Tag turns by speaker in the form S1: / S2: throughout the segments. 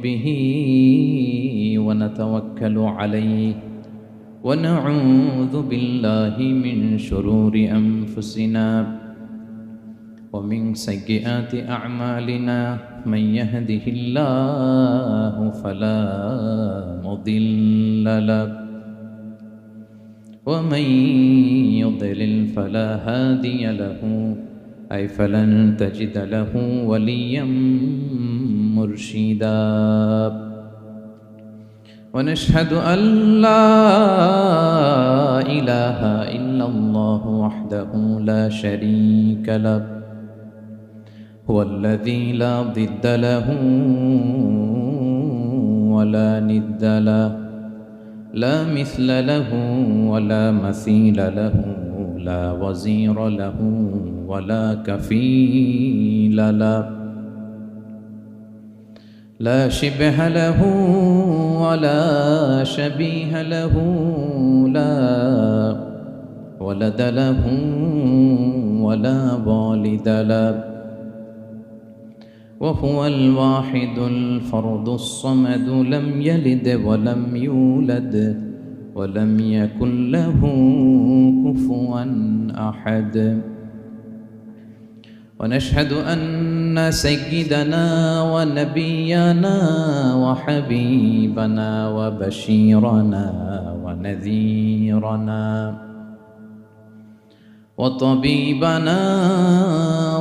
S1: به ونتوكل عليه ونعوذ بالله من شرور أنفسنا ومن سيئات أعمالنا من يهده الله فلا مضل له ومن يضلل فلا هادي له أي فلن تجد له وليا مرشدا ونشهد أن لا إله إلا الله وحده لا شريك له هو الذي لا ضد له ولا ند له لا مثل له ولا مثيل له لا وزير له ولا كفيل له لا شبه له ولا شبيه له لا ولد له ولا والد له وهو الواحد الفرد الصمد لم يلد ولم يولد ولم يكن له كفوا أحد ونشهد أن سيدنا ونبينا وحبيبنا وبشيرنا ونذيرنا وطبيبنا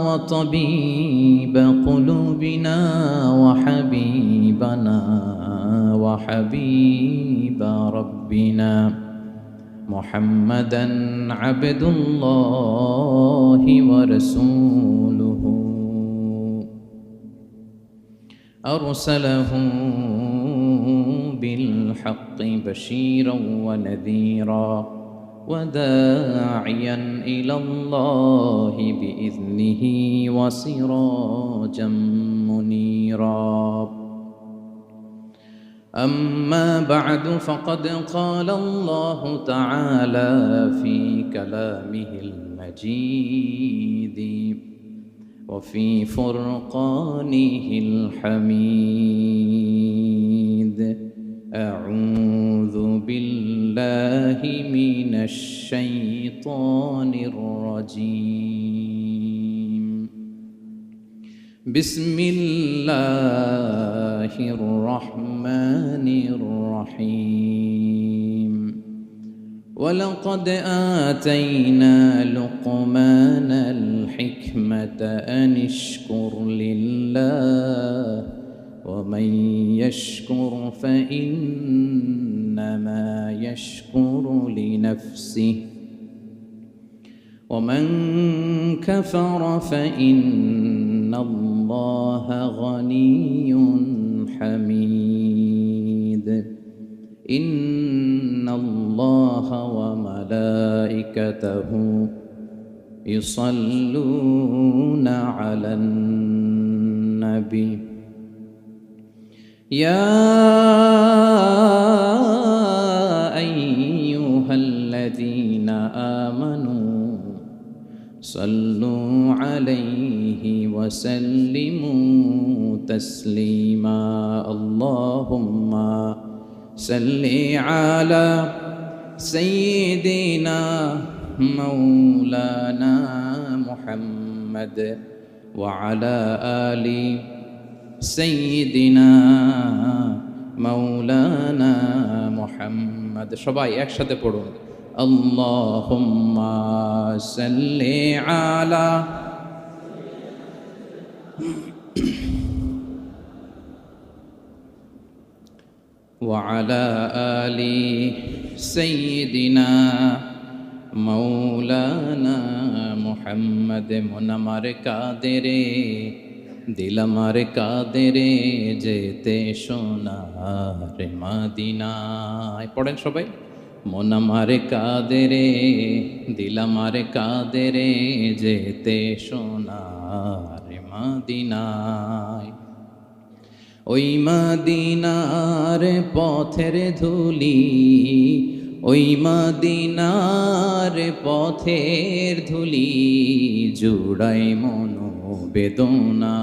S1: وطبيب قلوبنا وحبيبنا وحبيب ربنا محمدا عبد الله ورسوله أرسله بالحق بشيرا ونذيرا وداعيا إلى الله بإذنه وسراجا منيرا أما بعد فقد قال الله تعالى في كلامه المجيد وفي فرقانه الحميد أعوذ بالله من الشيطان الرجيم بسم الله الرحمن الرحيم ولقد آتينا لقمان الحكمة أن اشكر لله ومن يشكر فإنما يشكر لنفسه ومن كفر فإن الله غني حميد إن الله وملائكته يصلون على النبي يا أيها الذين آمنوا صلوا عليه وسلموا تسليما اللهم صل على سيدنا مولانا محمد وعلى آل سيدنا مولانا محمد সবাই একসাথে পড়ুন আল্লাহুম্মা সাল্লি আলা وعلى آل سيدنا مولانا محمد মন আমার কাঁদে রে দিল আমার কাঁদে রে যেতে সোনার মদিনায় পড়েন সবাই মন আমার কাঁদে রে দিল আমার কাঁদে রে যেতে সোনার মদিনায় ওই মদিনার পথের ধুলি ওই মদিনার পথের ধুলি জুড়াই মনো বেদনা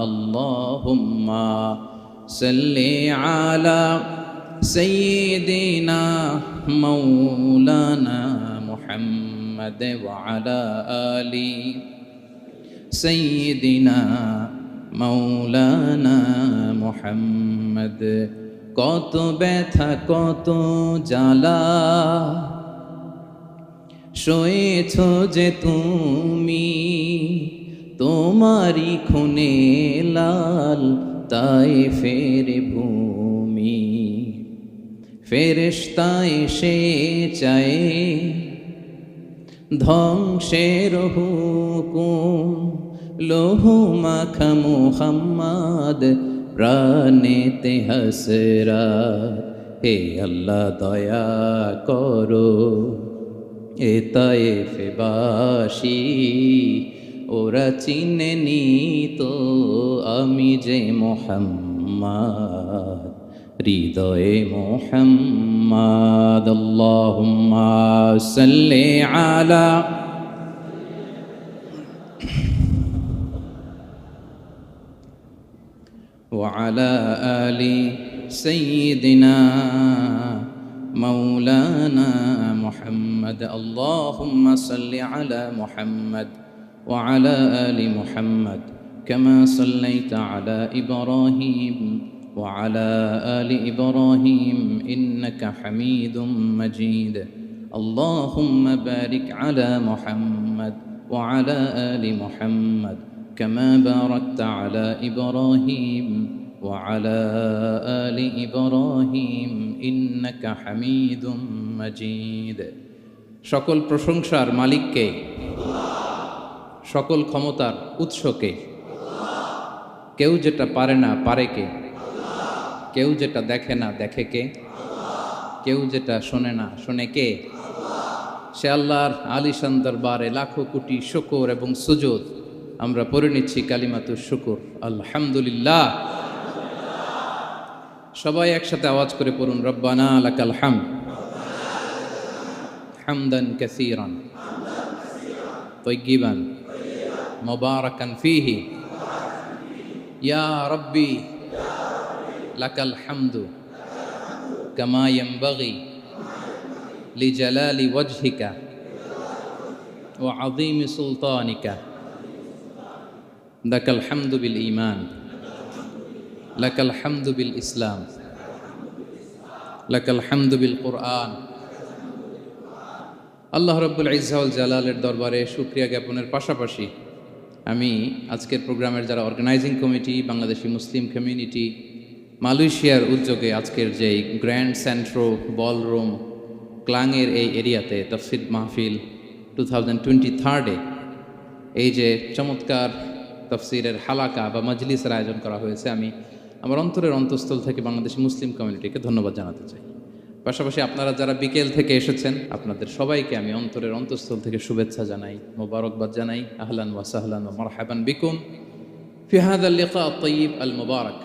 S1: আল্লাহুম্মা সাল্লি আলা সাইয়্যিদিনা মাওলানা মুহাম্মদ ওয়া আলা আলি সাইয়্যিদিনা মাওলানা মুহাম্মদ। কত ব্যথা কত জ্বালা সয়েছ যে তুমি, তোমারি খুনে লাল তায়েফের ভূমি। ফেরেশতা এসে চায় ধ্বংসের হুকুম, লৌহ মাখা মুহাম্মদ প্রাণেতে হাসরাত। হে আল্লাহ দয়া করো, এ তায়েফবাসী ওরা চিনেনি তো আমি যে মুহাম্মদ, হৃদয়ে মুহাম্মদ। আল্লাহুম্মা সাল্লি আলা ওয়া আলা আলি সাইয়্যিদিনা মাওলানা মুহাম্মদ। আল্লাহুম্মা সাল্লি আলা মুহাম্মদ ওয়া আলা আলি মুহাম্মদ কামা সাল্লাইতা আলা ইব্রাহিম ওয়া আলা আলি ইব্রাহিম ইন্নাকা হামিদুম মাজিদ। আল্লাহুম্মা বারিক আলা মুহাম্মদ ওয়া আলা আলি মুহাম্মদ কামা বারাকতা আলা ইব্রাহিম ওয়া আলা আলি ইব্রাহিম ইন্নাকা হামিদুম মাজিদ। সকল প্রশংসার মালিককে, সকল ক্ষমতার উৎসকে। কেউ যেটা পারে না পারে কে, কেউ যেটা দেখে না দেখে কে, কেউ যেটা শোনে না শোনে কে। সে আল্লাহর আলিশান দরবারে লাখো কোটি শুকর এবং সুজুদ আমরা পড়ে নিচ্ছি কালিমাতুশ শুকর, আলহামদুলিল্লাহ। সবাই একসাথে আওয়াজ করে পড়ুন, রব্বানা লাকাল হামদ হামদান কাসীরান তাইয়্যিবান মুবারাকান ফীহি ইয়া রাব্বি লাকাল হামদু কামা ইয়ানবাগি লিজালালি ওয়াজহিকা ওয়া আযীমি সুলতানিকা। লাকাল হামদু বিল ঈমান, লাকাল হামদু বিল ইসলাম, লাকাল হামদু বিল কুরআন। আল্লাহ রাব্বুল ইজ্জা ওয়াল জালালের দরবারে শুকরিয়া জ্ঞাপনের পাশাপাশি আমি আজকের প্রোগ্রামের যারা অর্গানাইজিং কমিটি, বাংলাদেশি মুসলিম কমিউনিটি, মালয়েশিয়ার উদ্যোগে আজকের যেই গ্র্যান্ড সেন্ট্রো বলরুম ক্লাংয়ের এই এরিয়াতে তাফসীর মাহফিল 2023 এই যে চমৎকার তাফসীরের হালাকা বা মজলিসের আয়োজন করা হয়েছে, আমি আমার অন্তরের অন্তঃস্থল থেকে বাংলাদেশি মুসলিম কমিউনিটিকে ধন্যবাদ জানাতে চাই। পাশাপাশি আপনারা যারা বিকেল থেকে এসেছেন আপনাদের সবাইকে আমি অন্তরের অন্তঃস্থল থেকে শুভেচ্ছা জানাই, মোবারকবাদ জানাই। আহলান ওয়া সাহলান ওয়া মারহাবান বিকুম ফি হাযাল লিকা আত-তাইয়্যিব আল মুবারক।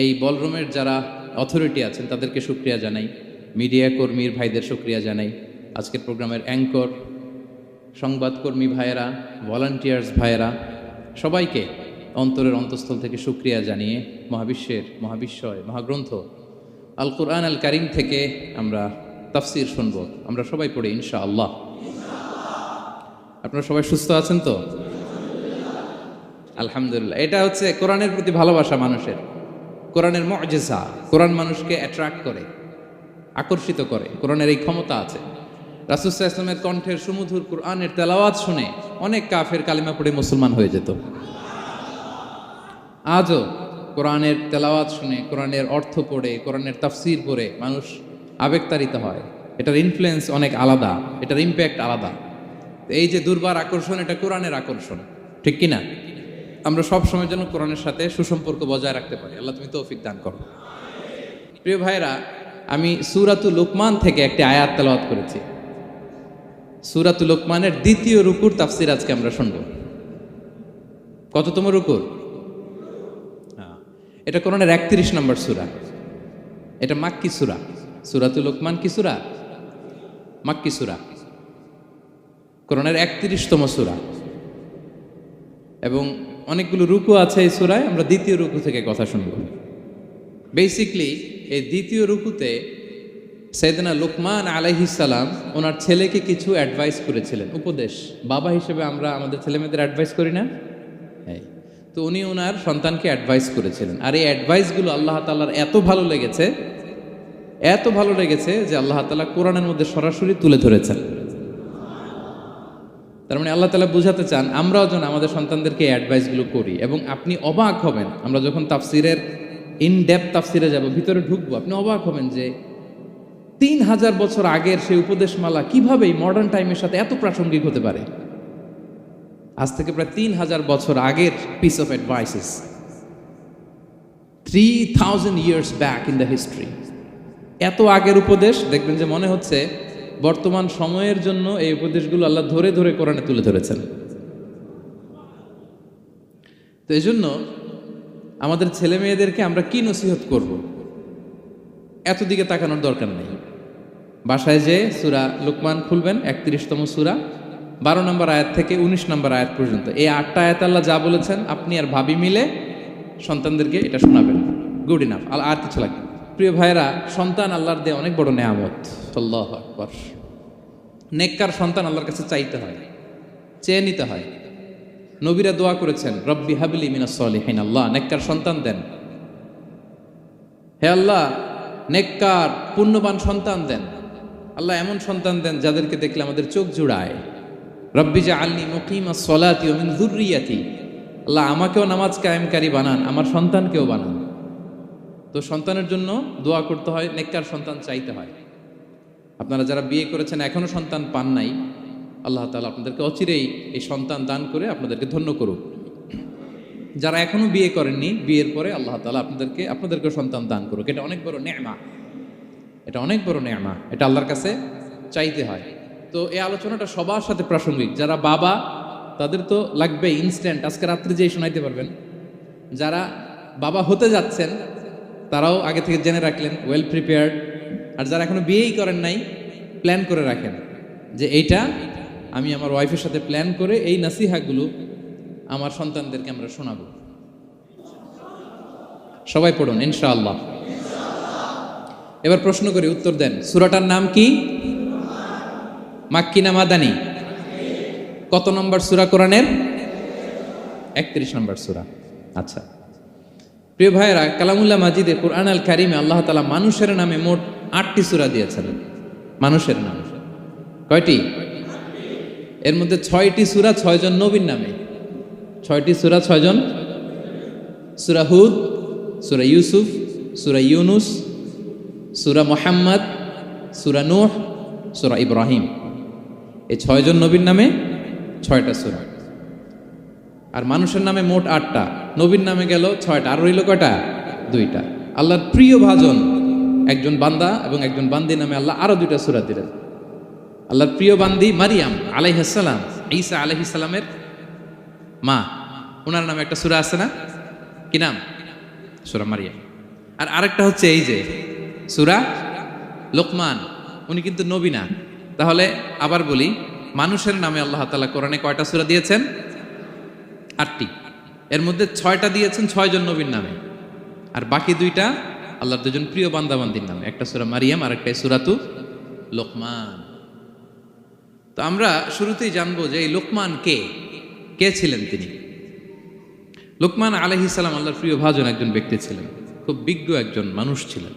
S1: এই বলরুমের যারা অথরিটি আছেন তাদেরকে শুকরিয়া জানাই, মিডিয়া কর্মীর ভাইদের শুকরিয়া জানাই, আজকের প্রোগ্রামের অ্যাঙ্কর, সংবাদকর্মী ভাইয়েরা, ভলান্টিয়ার্স ভাইয়েরা, সবাইকে অন্তরের অন্তঃস্থল থেকে শুকরিয়া জানিয়ে মহাবিশ্বয় মহাগ্রন্থ আল কুরআন আল কারীম থেকে আমরা তাফসীর শুনবো। আমরা সবাই পড়ি ইনশাআল্লাহ। আপনারা সবাই সুস্থ আছেন তো? আলহামদুলিল্লাহ। এটা হচ্ছে কোরআনের প্রতি ভালোবাসা মানুষের, কোরআনের মুআজিজা। কোরআন মানুষকে অ্যাট্রাক্ট করে, আকর্ষিত করে। কোরআনের এই ক্ষমতা আছে। রাসূল সাল্লাল্লাহু আলাইহি ওয়াসাল্লামের কণ্ঠের সুমধুর কোরআনের তেলাওয়াত শুনে অনেক কাফের কালিমা পড়ে মুসলমান হয়ে যেত। আজও কোরআনের তেলাওয়াত শুনে, কোরআনের অর্থ পড়ে, কোরআনের তাফসীর পড়ে মানুষ আবেগতাড়িত হয়। এটার ইনফ্লুয়েন্স অনেক আলাদা, এটার ইম্প্যাক্ট আলাদা। এই যে দুর্বার আকর্ষণ, এটা কোরআনের আকর্ষণ, ঠিক কিনা? আমরা সব সময় যেন কোরআনের সাথে সুসম্পর্ক বজায় রাখতে পারি। আল্লাহ তুমি তৌফিক দান করো। প্রিয় ভাইরা, আমি সূরাতুল লুকমান থেকে একটি আয়াত তেলাওয়াত করেছি। সূরাতুল লুকমানের দ্বিতীয় রুকুর তাফসীর আজকে আমরা শুনব। কততম রুকুর? এটা কোরআনের 31 নম্বর সূরা। এটা মাক্কি সূরা। সূরাতুল লুকমান কি সূরা? মাক্কি সূরা। কোরআনের 31তম সূরা এবং অনেকগুলো রুকু আছে এই সূরায়। আমরা দ্বিতীয় রুকু থেকে কথা শুনব। বেসিকলি এই দ্বিতীয় রুকুতে সাইয়েদনা লুকমান আলাইহিস সালাম ওনার ছেলেকে কিছু অ্যাডভাইস করেছিলেন, উপদেশ। বাবা হিসেবে আমরা আমাদের ছেলেমেয়েদের অ্যাডভাইস করি না? হ্যাঁ। তো উনি ওনার সন্তানকে অ্যাডভাইস করেছিলেন, আর এই অ্যাডভাইসগুলো আল্লাহ তাআলার এত ভালো লেগেছে যে আল্লাহ তাআলা কোরআনের মধ্যে সরাসরি তুলে ধরেছেন। তার মানে আল্লাহ তাআলা বুঝাতে চান আমরাও যেন আমাদের সন্তানদেরকে এই অ্যাডভাইসগুলো করি। এবং আপনি অবাক হবেন, আমরা যখন তাফসিরের ইনডেপথ তাফসিরে যাব, ভিতরে ঢুকবো, আপনি অবাক হবেন যে 3000 বছর আগের সেই উপদেশমালা কিভাবে মডার্ন টাইমের সাথে এত প্রাসঙ্গিক হতে পারে। আজ থেকে প্রায় 3000 বছর আগের piece of advises, 3000 years back in the history. এত আগের উপদেশ, দেখবেন যে মনে হচ্ছে বর্তমান সময়ের জন্য এই উপদেশগুলো আল্লাহ ধরে ধরে কোরআনে তুলে ধরেছেন। তো এই জন্য আমাদের ছেলে মেয়েদেরকে আমরা কি নসিহত করব, এত দিকে তাকানোর দরকার নেই। বাসায় যে সূরা লুকমান খুলবেন, 31তম সূরা, 12 নম্বর আয়াত থেকে 19 নম্বর আয়াত পর্যন্ত, এই 8টা আয়াত আল্লাহ যা বলেছেন আপনি আর ভাবি মিলে সন্তানদেরকে এটা শোনাবেন। গুড ইনাফ, আর কিছু লাগবে। প্রিয় ভাইরা, সন্তান আল্লাহর দেয়া অনেক বড় নেয়ামত। আল্লাহু আকবার। নেককার সন্তান আল্লাহর কাছে চাইতে হয়, চেয়ে নিতে হয়। নবীরা দোয়া করেছেন, রব্বি হাবলি মিনাস সলিহিন, আল্লাহ নেককার সন্তান দেন, হে আল্লাহ নেককার পুণ্যবান সন্তান দেন। আল্লাহ এমন সন্তান দেন যাদেরকে দেখলে আমাদের চোখ জুড়ায়। রব্বি জাআলনি মুকিমাস সলাতি ওয়া মিন যুররিয়াতি, আল্লাহ আমাকেও নামাজ কায়েমকারী বানান, আমার সন্তানকেও বানান। তো সন্তানের জন্য দোয়া করতে হয়, নেককার সন্তান চাইতে হয়। আপনারা যারা বিয়ে করেছেন এখনো সন্তান পান নাই, আল্লাহ তাআলা আপনাদেরকে অচিরেই এই সন্তান দান করে আপনাদেরকে ধন্য করুক। যারা এখনো বিয়ে করেননি, বিয়ের পরে আল্লাহ তাআলা আপনাদেরকে সন্তান দান করুক। এটা অনেক বড় নেয়ামা, এটা আল্লাহর কাছে চাইতে হয়। তো এই আলোচনাটা সবার সাথে প্রাসঙ্গিক। যারা বাবা তাদের তো লাগবে ইনস্ট্যান্ট, আজকে রাত্রে যেই শোনাইতে পারবেন। যারা বাবা হতে যাচ্ছেন তারাও আগে থেকে জেনে রাখলেন, ওয়েল প্রিপেয়ার্ড। আর যারা এখনো বিয়েই করেন নাই, প্ল্যান করে রাখেন যে এইটা আমি আমার ওয়াইফের সাথে প্ল্যান করে এই নাসিহাগুলো আমার সন্তানদেরকে আমরা শোনাবো। সবাই পড়ুন ইনশাআল্লাহ। এবার প্রশ্ন করি, উত্তর দেন। সূরাটার নাম কি? মাক্কি না মাদানী? কত নম্বর সূরা কোরআনের? 31 নম্বর সূরা। আচ্ছা প্রিয় ভাইয়েরা, কালামুল্লাহ মাজিদে কুরআন আল কারিমে আল্লাহ তাআলা মানুষের নামে মোট 8টি সূরা দিয়েছেন। মানুষের নাম কয়টি? এর মধ্যে 6টি সূরা 6 জন নবীর নামে। 6টি সূরা 6 জন। সূরা হুদ, সূরা ইউসুফ, সূরা ইউনুস, সূরা মুহাম্মদ, সূরা নূহ, সূরা ইব্রাহিম। এই 6 জন নবীর নামে 6টা সূরা। আর মানুষের নামে মোট 8টা, নবীর নামে গেল 6টা, আর রইল কয়টা? 2টা। আল্লাহর প্রিয় ভাজন একজন বান্দা এবং একজন বান্দি নামে আল্লাহ আরো 2টা সূরা দিলেন। আল্লাহর প্রিয় বান্দি মারিয়াম আলাইহিস সালাম, ঈসা আলাইহিস সালামের মা, ওনার নামে একটা সূরা আছে না? কি নাম? সূরা মারিয়াম। আর আরেকটা হচ্ছে এই যে সূরা লোকমান, উনি কিন্তু নবী না। তাহলে আবার বলি, মানুষের নামে আল্লাহ তাআলা কোরআনে কয়টা সূরা দিয়েছেন? 8টি। এর মধ্যে 6টা দিয়েছেন 6 জন নবীর নামে, আর বাকি 2টা আল্লাহর 2জন প্রিয় বান্দাবান্দির নামে। একটা সূরা মারিয়াম আর একটা সূরাতু লোকমান। তো আমরা শুরুতেই জানবো যে এই লোকমান কে ছিলেন তিনি। লোকমান আলাইহিস সালাম আল্লাহর প্রিয় ভাজন একজন ব্যক্তি ছিলেন, খুব বিজ্ঞ একজন মানুষ ছিলেন,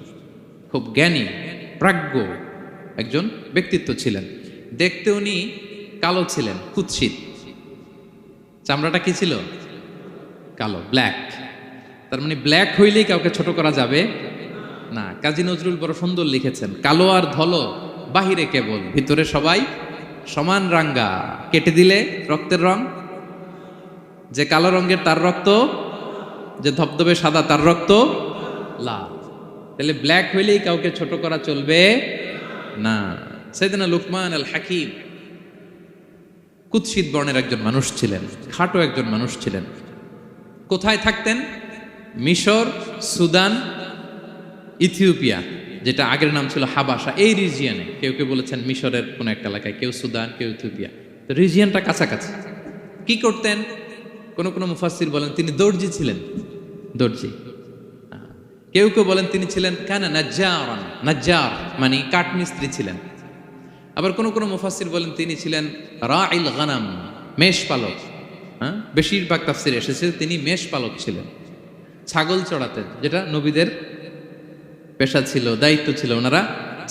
S1: খুব জ্ঞানী প্রাজ্ঞ একজন ব্যক্তিত্ব ছিলেন। দেখতে উনি কালো ছিলেন, কুৎসিত। চামড়াটা কি ছিল? কালো, ব্ল্যাক। তার মানে ব্ল্যাক হইলেই কাউকে ছোট করা যাবে না। কাজী নজরুল বড় সুন্দর লিখেছেন, কালো আর ধলো বাহিরে কেবল, ভিতরে সবাই সমান রাঙ্গা, কেটে দিলে রক্তের রং। যে কালো রঙের তার রক্ত, যে ধবধবে সাদা তার রক্ত লাল। তাহলে ব্ল্যাক হইলেই কাউকে ছোট করা চলবে না। সাইয়েদনা লুকমান আল হাকিম কুৎসিত বর্ণের একজন মানুষ ছিলেন, খাটো একজন মানুষ ছিলেন। কোথায় থাকতেন? মিশর, সুদান, ইথিওপিয়া, যেটা আগের নাম ছিল হাবাসা, এই রিজিয়নে। কেউ কেউ বলেছেন মিশরের কোন একটা এলাকায়, কেউ সুদান, কেউ ইথিওপিয়া। তো রিজিয়নটা কাছাকাছি। কি করতেন? কোন মুফাসসির বলেন তিনি দর্জি ছিলেন। দর্জি। কেউ কেউ বলেন তিনি ছিলেন কানা নাজ্জারান, নাজ্জার মানে কাঠমিস্ত্রি ছিলেন। আবার কোন কোন মুফাসসির বলেন তিনি ছিলেন রাইল গানাম, মেষ পালক। হ্যাঁ, বেশিরভাগ তাফসিরে এসেছে তিনি মেষ পালক ছিলেন, ছাগল চড়াতেন, যেটা নবীদের পেশা ছিল, দায়িত্ব ছিল, ওনারা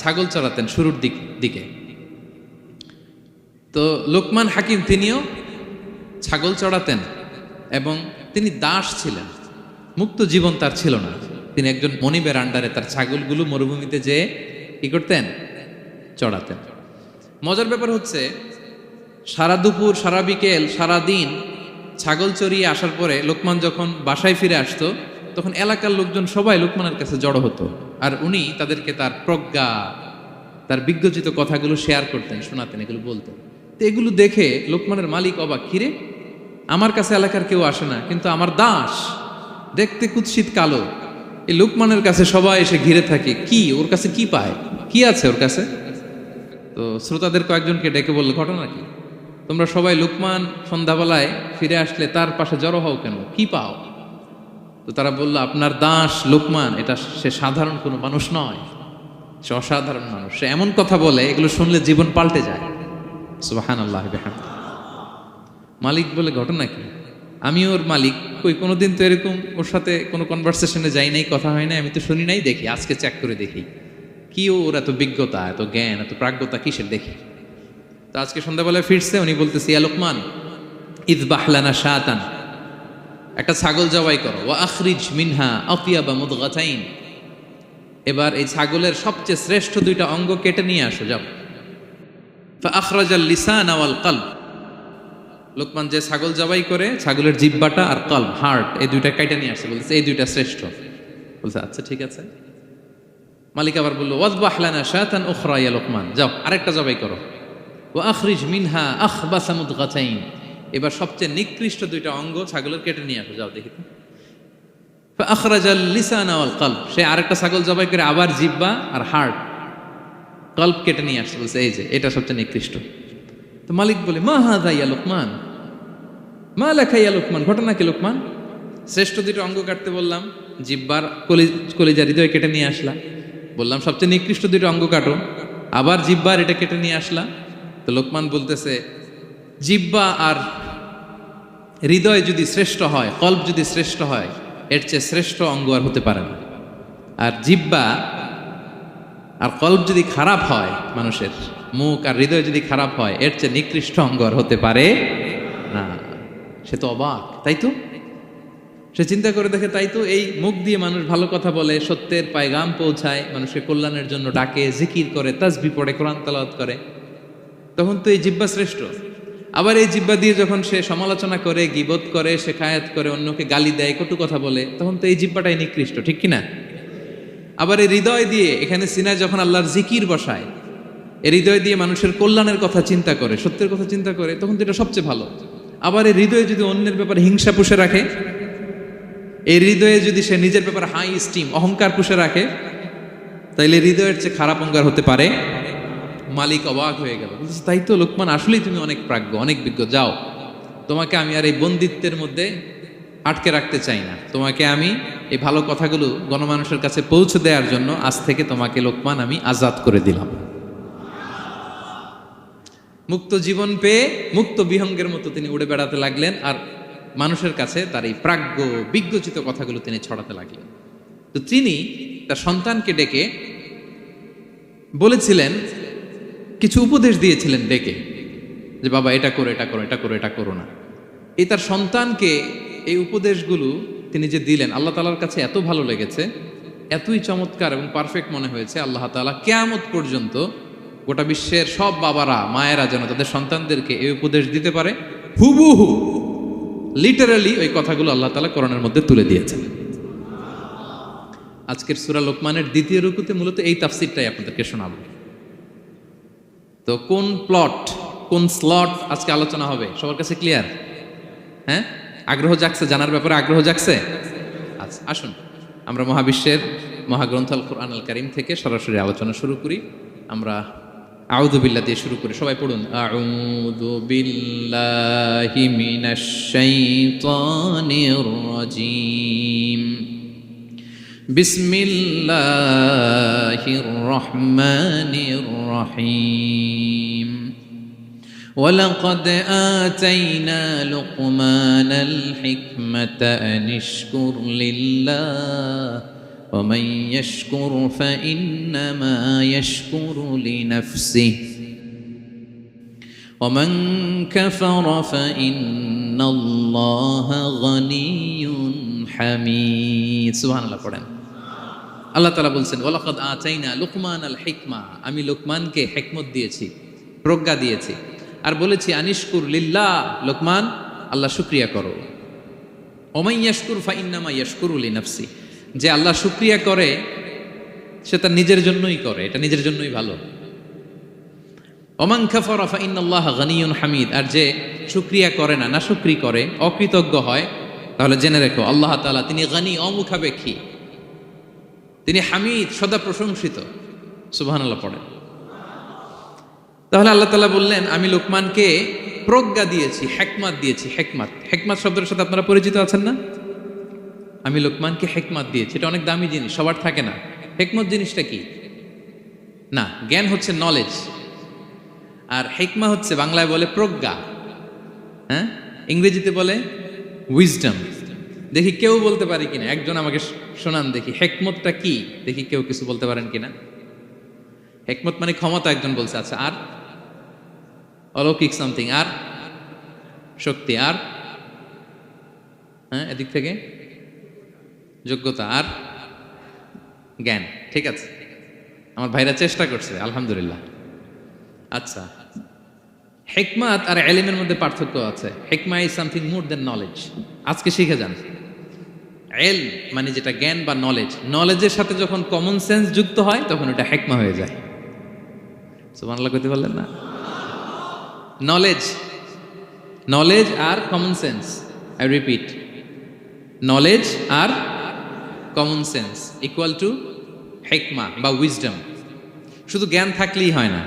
S1: ছাগল চড়াতেন শুরুর দিকে। তো লোকমান হাকিম তিনিও ছাগল চড়াতেন এবং তিনি দাস ছিলেন, মুক্ত জীবন তার ছিল না। তিনি একজন মনিবের আন্ডারে তার ছাগলগুলো মরুভূমিতে যেয়ে কি করতেন? চড়াতেন। মজার ব্যাপার হচ্ছে, সারা দুপুর, সারা বিকেল, সারা দিন ছাগল চড়িয়ে আসার পরে লোকমান যখন বাসায় ফিরে আসতো, তখন এলাকার লোকজন সবাই লোকমানের কাছে জড়ো হতো, আর উনি তাদেরকে তার প্রজ্ঞা, তার বিজ্ঞচিত কথাগুলো শেয়ার করতেন, শোনাতেন, এগুলো বলতেন। তো এগুলো দেখে লোকমানের মালিক অবাক, কিরে আমার কাছে এলাকার কেউ আসে না, কিন্তু আমার দাস দেখতে কুৎসিত কালো, এই লোকমানের কাছে সবাই এসে ঘিরে থাকে, কি ওর কাছে কি পায়, কি আছে ওর কাছে? তো শ্রোতাদের কয়েকজনকে ডেকে বলল, ঘটনা কি? তোমরা সবাই লোকমান সন্ধ্যাবেলায় ফিরে আসলে তার পাশে জড়ো হও কেন, কি পাও? তো তারা বলল, আপনার দাস লোকমান, এটা সে সাধারণ কোনো মানুষ নয়, সে অসাধারণ মানুষ। সে এমন কথা বলে, এগুলো শুনলে জীবন পাল্টে যায়। সুবহানাল্লাহ বিহামদিহি। মালিক বলে, ঘটনা কি? আমি ওর মালিক, কই কোনোদিন তো এরকম ওর সাথে কোনো কনভারসেশনে যাই নাই, কথা হয় নাই, আমি তো শুনি নাই, দেখি আজকে চেক করে দেখি কি ওর এত বিজ্ঞতা, এত জ্ঞান, এত প্রাজ্ঞতা কিসের দেখি। তো আজকে সন্ধ্যাবেলায় ফিরছে, উনি বলতেছে, ইয়া লোকমান ইযবাহ লানা শাতান, একটা ছাগল জবাই করো, ওয়া আখরিজ মিনহা আতিয়াবা মুদগাতাইন, এবার এই ছাগলের সবচেয়ে শ্রেষ্ঠ দুইটা অঙ্গ কেটে নিয়ে আসো, যাও। ফা আখরাজাল লিসান ওয়াল কলব, লোকমান যে ছাগল জবাই করে ছাগলের জিহ্বাটা আর কলব, হার্ট, এই দুইটা কেটে নিয়ে আসছে, বলছে এই দুইটা শ্রেষ্ঠ। বলছে আচ্ছা ঠিক আছে। মালিক আবার বললো, ওয়াযবাহ লানা শাতান উখরা ইয়া লোকমান, যাও আরেকটা জবাই করো, ওয়া আখরিজ মিনহা আখবাসা মুদগাতাইন, এবার সবচেয়ে নিকৃষ্ট দুইটা অঙ্গ ছাগলের কেটে নিয়ে আসো, যাও দেখি তো। ফা আখরাজাল লিসান ওয়াল কলব, সে আরেকটা ছাগল জবাই করে আবার জিহ্বা আর হার্ট, কলব কেটে নিয়ে আসছে, বলছে এই যে এটা সবচেয়ে নিকৃষ্ট। তো মালিক বলে, মা হাযা ইয়া লোকমান, মা লাকা ইয়া লোকমান, ঘটনা কি লোকমান? শ্রেষ্ঠ দুটো অঙ্গ কাটতে বললাম, জিহ্বার কলিজা হৃদয় কেটে নিয়ে আসলা, বললাম সবচেয়ে নিকৃষ্ট দুটো অঙ্গ কাটো, আবার জিহ্বার এটা কেটে নিয়ে আসলা। তো লোকমান বলতেছে, জিহ্বা আর হৃদয় যদি শ্রেষ্ঠ হয়, কলব যদি শ্রেষ্ঠ হয়, এর চেয়ে শ্রেষ্ঠ অঙ্গ আর হতে পারে না। আর জিহ্বা আর কলব যদি খারাপ হয়, মানুষের মুখ আর হৃদয় যদি খারাপ হয়, এর চেয়ে নিকৃষ্ট অঙ্গ আর হতে পারে না। সে তো অবাক, তাই তো? সে চিন্তা করে দেখে, তাই তো, এই মুখ দিয়ে মানুষ ভালো কথা বলে, সত্যের পায়গাম পৌঁছায়, মানুষের কল্যাণের জন্য ডাকে, জিকির করে, তাসবিহ পড়ে, কোরআন তেলাওয়াত করে, তখন তো এই জিহ্বা শ্রেষ্ঠ। আবার এই জিহ্বা দিয়ে যখন সে সমালোচনা করে, গীবত করে, শেখায়াত করে, অন্যকে গালি দেয়, কটু কথা বলে, তখন তো এই জিহ্বাটাই নিকৃষ্ট, ঠিক কিনা? আবার এই হৃদয় দিয়ে, এখানে সিনায় যখন আল্লাহর জিকির বসায়, এই হৃদয় দিয়ে মানুষের কল্যাণের কথা চিন্তা করে, সত্যের কথা চিন্তা করে, তখন তো এটা সবচেয়ে ভালো। আবার এই হৃদয়ে যদি অন্যের ব্যাপারে হিংসা পুষে রাখে, এই হৃদয়ে যদি সে নিজের ব্যাপারে হাই স্টিম, অহংকার পুষে রাখে, তাইলে হৃদয়ের চেয়ে খারাপ অঙ্গার হতে পারে। মালিক অবাক হয়ে গেল, বলছে তাই তো লোকমান, আসলেই তুমি অনেক প্রাজ্ঞ, অনেক বিজ্ঞ, যাও, তোমাকে আমি আর এই বন্দিত্বের মধ্যে আটকে রাখতে চাই না, তোমাকে আমি এই ভালো কথাগুলো গণমানুষের কাছে পৌঁছে দেওয়ার জন্য আজ থেকে তোমাকে লোকমান আমি আজাদ করে দিলাম। মুক্ত জীবন পেয়ে মুক্ত বিহঙ্গের মতো তিনি উড়ে বেড়াতে লাগলেন, আর মানুষের কাছে তার এই প্রাজ্ঞ বিজ্ঞচিত কথাগুলো তিনি ছড়াতে লাগলেন। তো তিনি তার সন্তানকে ডেকে বলেছিলেন, কিছু উপদেশ দিয়েছিলেন ডেকে, যে বাবা এটা করো, এটা করো, এটা করো, এটা করো না। এই তার সন্তানকে এই উপদেশগুলো তিনি যে দিলেন, আল্লাহ তাআলার কাছে এত ভালো লেগেছে, এতই চমৎকার এবং পারফেক্ট মনে হয়েছে, আল্লাহ তাআলা কিয়ামত পর্যন্ত গোটা বিশ্বের সব বাবারা, মায়েরা যেন তাদের সন্তানদেরকে এই উপদেশ দিতে পারে, হুবহু লিটারালি ওই কথাগুলো আল্লাহ তাআলা কোরআনের মধ্যে তুলে দিয়েছেন। আজকের সূরা লোকমানের দ্বিতীয় রুকুতে মূলত এই তাফসীরটাই আপনাদেরকে শোনাবো। তো কোন প্লট, কোন স্লট আজকে আলোচনা হবে, সবার কাছে ক্লিয়ার? হ্যাঁ, আগ্রহ জাগছে, জানার ব্যাপারে আগ্রহ জাগছে? আচ্ছা, আসুন আমরা মহাবিশ্বের মহাগ্রন্থ আল কুরআন আল কারীম থেকে সরাসরি আলোচনা শুরু করি। আমরা আউযু বিল্লাহ দিয়ে শুরু করি, সবাই পড়ুন, আউযু বিল্লাহি মিনাশ শাইতানির রাজীম, বিসমিল্লাহির রহমানির রহিম ولقد آتينا لقمان الحكمة أن اشكر لله ومن يشكر فإنما يشكر لنفسه ومن كفر فإن الله غني حميد سبحان الله পড়েন আল্লাহ তাআলা বলছেন ওয়ালাকাদ আতাইনা লুকমানাল হিকমা আমি লোকমানকে হিকমত দিয়েছি প্রজ্ঞা দিয়েছি আর বলেছি আনিশকুর লিল্লাহ লোকমান আল্লাহ শুকরিয়া করো ওমান ইয়াশকুর ফাইন্নামা ইয়াশকুরু লিনাফসি যে আল্লাহ শুকরিয়া করে সে তার নিজের জন্যই করে এটা নিজের জন্যই ভালো ওমান কাফারা ফাইন্নাল্লাহা গানিয়ুন হামিদ আর যে শুকরিয়া করে না নাশুকরি করে অকৃতজ্ঞ হয় তাহলে জেনে রেখো আল্লাহ তাআলা তিনি গানি অমুখাপেক্ষী তিনি হামিদ সদা প্রশংসিত সুবহানাল্লাহ পড়ে তাহলে আল্লাহ তাআলা বললেন আমি লোকমানকে প্রজ্ঞা দিয়েছি হিকমত দিয়েছি হিকমত শব্দের সাথে আপনারা পরিচিত আছেন না আমি লোকমানকে হিকমত দিয়েছি এটা অনেক দামি জিনিস সবার থাকে না হিকমত জিনিসটা কি না জ্ঞান হচ্ছে নলেজ আর হিকমা হচ্ছে বাংলায় বলে প্রজ্ঞা হ্যাঁ ইংরেজিতে বলে উইজডম দেখি কেউ বলতে পারে কিনা একজন আমাকে শোনান দেখি হিকমতটা কি দেখি কেউ কিছু বলতে পারেন কিনা হিকমত মানে ক্ষমতা একজন বলছে আচ্ছা আর অলৌকিক সামথিং আর শক্তি আর হ্যাঁ এদিক থেকে যোগ্যতা আর জ্ঞান ঠিক আছে আমার ভাইরা চেষ্টা করছে আলহামদুলিল্লাহ আচ্ছা হিকমত আর ইলমের মধ্যে পার্থক্য আছে হিকমা is something more than knowledge আজকে শিখে যান ইলম মানে যেটা জ্ঞান বা নলেজের সাথে যখন কমন সেন্স যুক্ত হয় তখন ওটা হিকমা হয়ে যায় সুবহানাল্লাহ কইতে পারলেন না নলেজ আর common sense I repeat knowledge আর কমন সেন্স ইকুয়াল টু হিকমা বা উইজডম শুধু জ্ঞান থাকলেই হয় না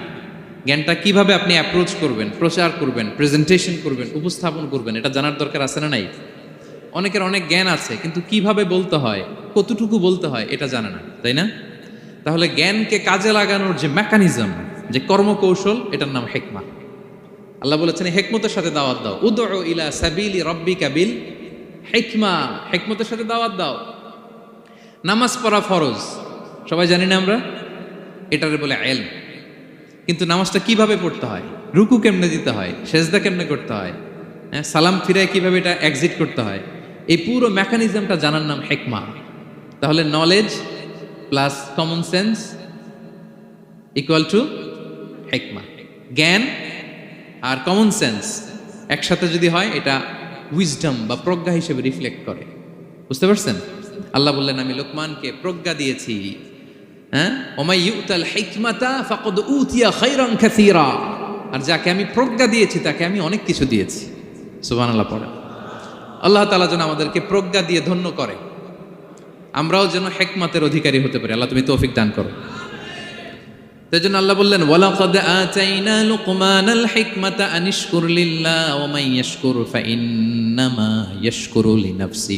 S1: জ্ঞানটা কিভাবে আপনি অ্যাপ্রোচ করবেন প্রচার করবেন প্রেজেন্টেশন করবেন উপস্থাপন করবেন এটা জানার দরকার আছে না নাই অনেকের অনেক জ্ঞান আছে কিন্তু কিভাবে বলতে হয় কতটুকু বলতে হয় এটা জানে না তাই না তাহলে জ্ঞানকে কাজে লাগানোর যে মেকানিজম যে কর্মকৌশল এটার নাম হিকমা আল্লাহ বলেছেন হিকমতের সাথে দাওয়াত দাও উদউ ইলা সাবিলি রাব্বিকা বিল হিকমা হিকমতের সাথে দাওয়াত দাও নামাজ পড়া ফরজ সবাই জানি না আমরা এটারে বলে ইলম কিন্তু নামাজটা কিভাবে পড়তে হয় রুকু কেমনে দিতে হয় সেজদা কেমনে করতে হয় হ্যাঁ সালাম ফিরায় কিভাবে এটা এক্সিট করতে হয় এই পুরো মেকানিজমটা জানার নাম হিকমা তাহলে knowledge plus common sense equal to হিকমা জ্ঞান আর কমন সেন্স একসাথে যদি হয় এটা উইজডম বা প্রজ্ঞা হিসেবে রিফ্লেক্ট করে বুঝতে পারছেন আল্লাহ বললেন আমি লোকমানকে প্রজ্ঞা দিয়েছি হ্যাঁ ওমাই ইউতাল হিকমাতা ফাকাদ উতিয়া খায়রান কাসীরা আর যাকে আমি প্রজ্ঞা দিয়েছি তাকে আমি অনেক কিছু দিয়েছি সুবহানাল্লাহ পড়ে আল্লাহ তাআলা যেন আমাদেরকে প্রজ্ঞা দিয়ে ধন্য করে আমরাও যেন হিকমতের অধিকারী হতে পারি আল্লাহ তুমি তৌফিক দান করো তাইজন্য আল্লাহ বললেন ওয়ালাকাদ আতাইনা লুকমানাল হিকমাতা আনিশকুর লিল্লাহ ওয়া মান ইয়াশকুর ফাইন্নামা ইয়াশকুরু লিনাফসি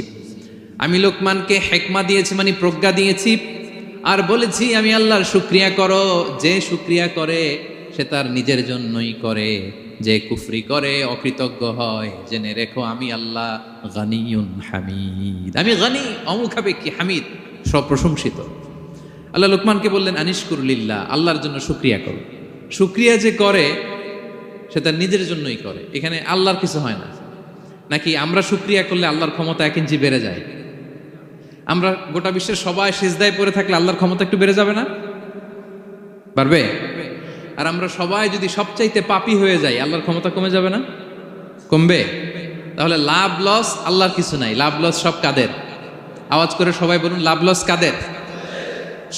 S1: আমি লোকমানকে হিকমা দিয়েছি মানে প্রজ্ঞা দিয়েছি আর বলেছি আমি আল্লাহর শুকরিয়া করো যে শুকরিয়া করে সে তার নিজের জন্যই করে যে কুফরি করে অকৃতজ্ঞ হয় জেনে রেখো আমি আল্লাহ গানিয়ুন হামিদ আমি গানি অমুখাপেক্ষী হামিদ সপ্রশংসিত আল্লাহ লোকমানকে বললেন আনিশকুর লিল্লাহ আল্লাহর জন্য শুকরিয়া করো শুকরিয়া যে করে সে তার নিজের জন্যই করে এখানে আল্লাহর কিছু হয় না নাকি আমরা শুকরিয়া করলে আল্লাহর ক্ষমতা 1 ইঞ্চি বেড়ে যায় আমরা গোটা বিশ্বের সবাই সিজদায় পড়ে থাকলে আল্লাহর ক্ষমতা একটু বেড়ে যাবে না পারবে আর আমরা সবাই যদি সবচাইতে পাপী হয়ে যাই আল্লাহর ক্ষমতা কমে যাবে না কমবে তাহলে লাভ লস আল্লাহর কিছু নাই লাভ লস সব কাদের আওয়াজ করে সবাই বলুন লাভ লস কাদের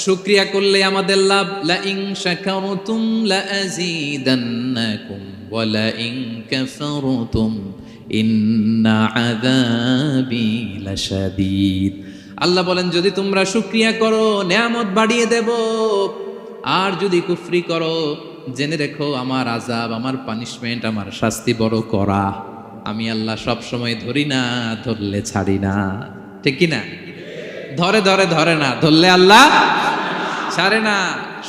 S1: শুকরিয়া করলে আমাদের লাভ লা ইন শাকারতুম লা আযীদান্নাকুম ওয়া লা ইন কাফারতুম ইন্না আযাবি লাশাদীদ আল্লাহ বলেন যদি তোমরা শুকরিয়া করো নিয়ামত বাড়িয়ে দেব আর যদি কুফরি করো জেনে রেখো আমার আযাব আমার পানিশমেন্ট আমার শাস্তি বড় কড়া আমি আল্লাহ সব সময় ধরি না ধরলে ছাড়ি না ঠিক কি না ধরে ধরে ধরে না, ধরলে আল্লাহ ছাড়ে না।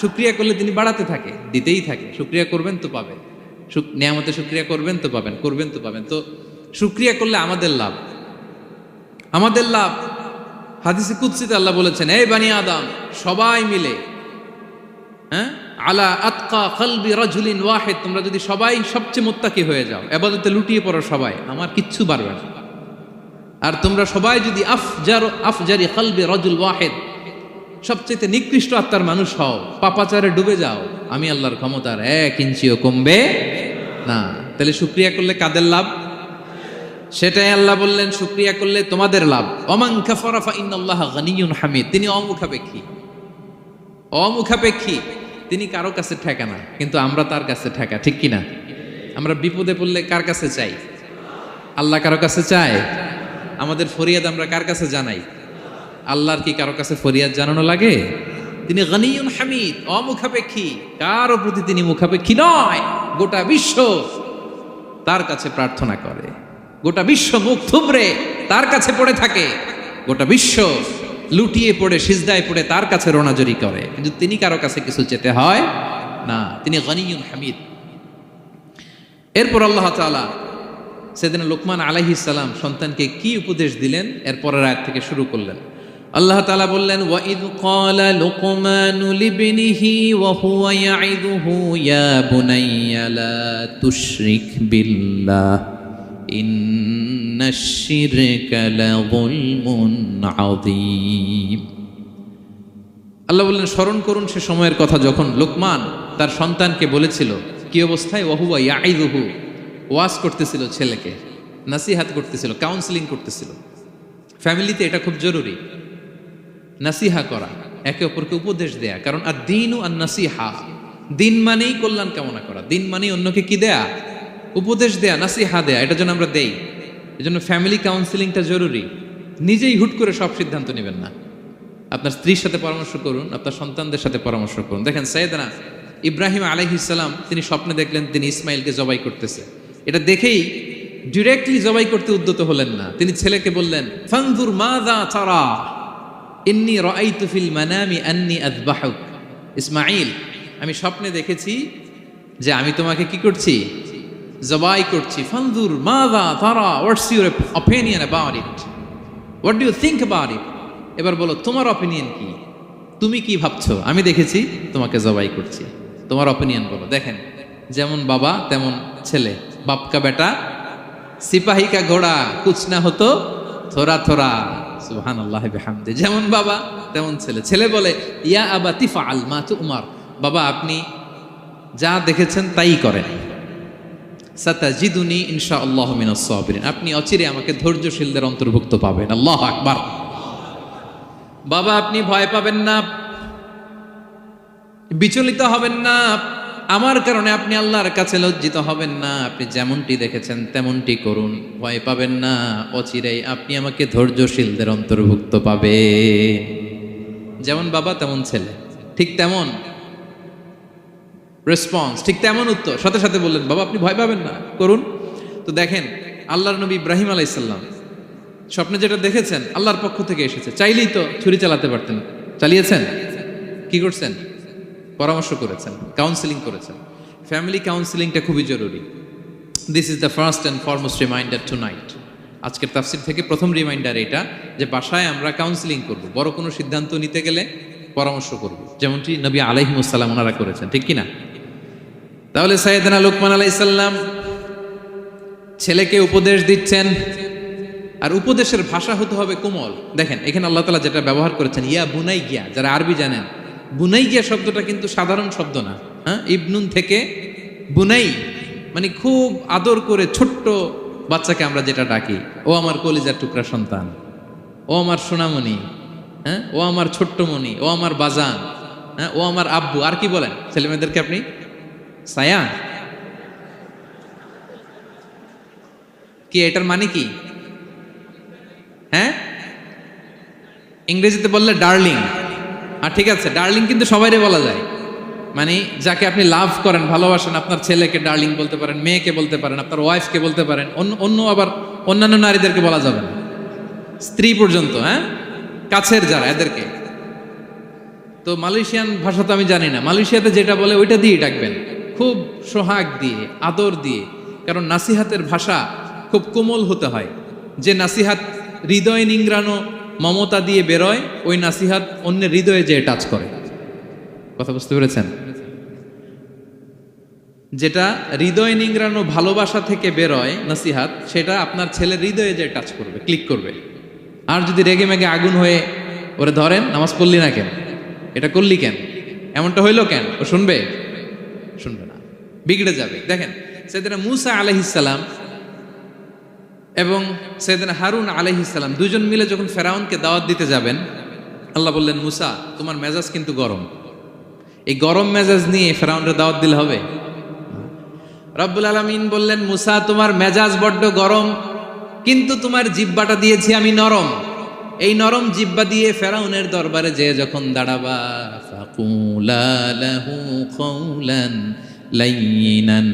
S1: শুকরিয়া করলে তিনি বাড়াতে থাকে, দিতেই থাকে। শুকরিয়া করবেন তো পাবেন, নিয়ামতে শুকরিয়া করবেন তো পাবেন, করবেন তো পাবেন। তো শুকরিয়া করলে আমাদের লাভ, আমাদের লাভ। হাদিসে কুদসিতে আল্লাহ বলেছেন, এই বানি আদম সবাই মিলে, হ্যাঁ, আলা আতকা কলবি রাজুলিন ওয়াহিদ, তোমরা যদি সবাই সবচেয়ে মুত্তাকি হয়ে যাও, ইবাদতে লুটিয়ে পড়ো সবাই, আমার কিচ্ছু পারবে না। আর তোমরা সবাই যদি আফজারি কলবি রাজুল ওয়াহিদ, সবচেয়ে নিকৃষ্ট আত্মার মানুষ হও, পাপাচারে ডুবে যাও, আমি আল্লাহর ক্ষমতার 1 ইঞ্চিও কমবে না। তাহলে শুকরিয়া করলে কাদের লাভ? সেটাই আল্লাহ বললেন, শুকরিয়া করলে তোমাদের লাভ। ওমান কাফারা ফা ইন্নাল্লাহা গানিয়্যুন হামিদ, তিনি অমুখাপেক্ষী, অমুখাপেক্ষী, তিনি কারো কাছে ঠেকা না, কিন্তু আমরা তার কাছে ঠেকা, ঠিক কিনা? আমরা বিপদে পড়লে কার কাছে চাই? আল্লাহ কারো কাছে চায়? আমাদের ফরিয়াদ আমরা কার কাছে জানাই? আল্লাহর কি কারো কাছে ফরিয়াদ জানানো লাগে? তিনি গানিয়্যুন হামিদ, অমুখাপেক্ষী, কারো প্রতি তিনি মুখাপেক্ষী নয়। গোটা বিশ্ব তার কাছে প্রার্থনা করে, গোটা বিশ্ব মুখ থুবড়ে তার কাছে পড়ে থাকে, গোটা বিশ্ব লুটিয়ে পড়ে সিজদায় পড়ে তার কাছে রোনাজরি করে, কিন্তু তিনি কারো কাছে কিছু চেতে হয় না। তিনি গানিয়্যুন হামিদ। এরপর আল্লাহ তাআলা সেদিনা লোকমান আলাইহিস সালাম সন্তানকে কি উপদেশ দিলেন এর পরের আয়াত থেকে শুরু করলেন। আল্লাহ তাআলা বললেন, ওয়া ইয ক্বালা লুকমানু লিবনিহি ওয়া হুয়া ইয়াইদুহু ইয়া বুনাইয়া লা তুশরিক বিল্লাহ ইন্নাশ শিরকা লাযুলমুন আযীম। আল্লাহ বললেন, স্মরণ করুন সে সময়ের কথা যখন লোকমান তার সন্তানকে বলেছিল, কি অবস্থায়? ওয়া হুয়া ইয়াইদুহু, ওয়াজ করতেছিল, ছেলেকে নাসিহাত করতেছিল, কাউন্সেলিং করতেছিল। ফ্যামিলিতে এটা খুব জরুরি, নাসিহা করা, একে অপরকে উপদেশ দেয়া। কারণ আর দ্বীনু আন নাসিহা, দিন মানেই কল্যাণ কামনা করা, দিন মানেই অন্যকে কি দেয়া? উপদেশ দেয়া, নাসিহা দেয়া। এটা যেন আমরা দেই, এজন্য ফ্যামিলি কাউন্সেলিংটা জরুরি। নিজেই হুট করে সব সিদ্ধান্ত নেবেন না, আপনার স্ত্রীর সাথে পরামর্শ করুন, আপনার সন্তানদের সাথে পরামর্শ করুন। দেখেন সাইয়েদনা ইব্রাহিম আলাইহিস সালাম, তিনি স্বপ্নে দেখলেন তিনি ইসমাইলকে জবাই করতেছে। এটা দেখেই ডিরেক্টলি জবাই করতে উদ্যত হলেন না, তিনি ছেলেকে বললেন, ফানজুর মাযা তারা ইন্নী রাআইতু ফিল মানামি আন্নী আযবাহুক। ইসমাইল, আমি স্বপ্নে দেখেছি যে আমি তোমাকে কি করছি? জবাই করছি। ফানজুর মাযা তারা, what's your opinion about it, what do you think about it. এবার বলো তোমার অপিনিয়ন কি, তুমি কি ভাবছো? আমি দেখেছি তোমাকে জবাই করছি, তোমার অপিনিয়ন বলো। দেখেন, যেমন বাবা তেমন ছেলে, বাপ কা বেটা সিপাহী কা ঘোড়া, কুছ না হতো থোড়া থোড়া, সুবহানাল্লাহ বিহামদি। যেমন বাবা তেমন ছেলে। ছেলে বলে, ইয়া আবাতি ফাআল মা তুমার, বাবা আপনি যা দেখেছেন তাই করেন। সাতাজিদুনি ইনশাআল্লাহু মিনাস সাবিরিন, আপনি অচিরে আমাকে ধৈর্যশীলদের অন্তর্ভুক্ত পাবেন। আল্লাহু আকবার। বাবা আপনি ভয় পাবেন না, বিচলিত হবেন না, আমার কারণে আপনি আল্লাহর কাছে লজ্জিত হবেন না। আপনি যেমনটি দেখেছেন তেমনটি করুন, ভয় পাবেন না, অচিরেই আপনি আমাকে ধৈর্যশীলদের অন্তর্ভুক্ত পাবে। যেমন বাবা তেমন ছেলে, ঠিক তেমন রেসপন্স, ঠিক তেমন উত্তর। সাথে সাথে বললেন, বাবা আপনি ভয় পাবেন না, করুন। তো দেখেন, আল্লাহর নবী ইব্রাহিম আলাইহিস সালাম স্বপ্নে যেটা দেখেছেন আল্লাহর পক্ষ থেকে এসেছে, চাইলেই তো ছুরি চালাতে পারতেন, চালিয়েছেন? কি করছেন? পরামর্শ করেছেন, কাউন্সেলিং করেছেন। ফ্যামিলি কাউন্সেলিংটা খুবই জরুরি। This is the first and foremost reminder tonight. আজকের তাফসির থেকে প্রথম রিমাইন্ডার এটা, যে বাসায় আমরা কাউন্সেলিং করব, বড় কোনো সিদ্ধান্ত নিতে গেলে পরামর্শ করব, যেমনটি নবী আলাইহিস সালাম ওনারা করেছেন, ঠিক কিনা? তাহলে সাইয়েদনা লোকমান আলাইহিস সালাম ছেলেকে উপদেশ দিচ্ছেন, আর উপদেশের ভাষা হতে হবে কোমল। দেখেন এখানে আল্লাহ তাআলা যেটা ব্যবহার করেছেন, ইয়া বুনাইয়া, যারা আরবি জানেন, বুনাইয়া শব্দটা কিন্তু সাধারণ শব্দ না। হ্যাঁ, ইবনুন থেকে বুনাই মানে খুব আদর করে ছোট্ট বাচ্চাকে আমরা যেটা ডাকি, ও আমার কলিজার টুকরা সন্তান, ও আমার সোনামণি, হ্যাঁ, ও আমার ছোট্টমণি, ও আমার বাজান, হ্যাঁ, ও আমার আব্বু। আর কি বলেন ছেলেমেয়েদেরকে আপনি? সায়া। কি এটার মানে কি? হ্যাঁ, ইংরেজিতে বললে ডার্লিং। আর ঠিক আছে, ডার্লিং কিন্তু সবাইরে বলা যায়, মানে যাকে আপনি লাভ করেন, ভালোবাসেন, আপনার ছেলেকে ডার্লিং বলতে পারেন, মেয়েকে বলতে পারেন, আপনার ওয়াইফকে বলতে পারেন, অন্য আবার অন্যান্য নারীদেরকে বলা যাবে না, স্ত্রী পর্যন্ত। হ্যাঁ, কাছের যারা এদেরকে। তো মালয়েশিয়ান ভাষা তো আমি জানি না, মালয়েশিয়াতে যেটা বলে ওইটা দিয়ে ডাকবেন, খুব সোহাগ দিয়ে, আদর দিয়ে। কারণ নাসিহাতের ভাষা খুব কোমল হতে হয়। যে নাসিহাত হৃদয় নিংড়ানো মমতা দিয়ে বেরোয়, ওই নাসিহাত অন্যের হৃদয়ে যে টাচ করে। কথা বুঝতে পেরেছেন? যেটা হৃদয় নিংড়ানো ভালোবাসা থেকে বেরোয় নাসিহাত, সেটা আপনার ছেলের হৃদয়ে যে টাচ করবে, ক্লিক করবে। আর যদি রেগে মেগে আগুন হয়ে ওরে ধরেন, নামাজ পড়লি না কেন, এটা করলি কেন, এমনটা হইলো কেন, ও শুনবে? শুনবে না, বিগড়ে যাবে। দেখেন সাইয়েদনা মূসা আলাইহিস সালাম এবং সাইয়েদনা হারুন আলাইহিস সালাম দুজন মিলে যখন ফেরাউনকে দাওয়াত দিতে যাবেন, আল্লাহ বললেন, মূসা তোমার মেজাজ কিন্তু গরম, এই গরম মেজাজ নিয়ে ফেরাউনের দাওয়াত দিলে হবে? রব্বুল আলামিন বললেন, মূসা তোমার মেজাজ বড্ড গরম, কিন্তু তোমার জিহ্বাটা দিয়েছি আমি নরম। এই নরম জিহ্বা দিয়ে ফেরাউনের দরবারে যে যখন দাঁড়াবা, ফাকুলা লাহু কাওলান লাইয়িনান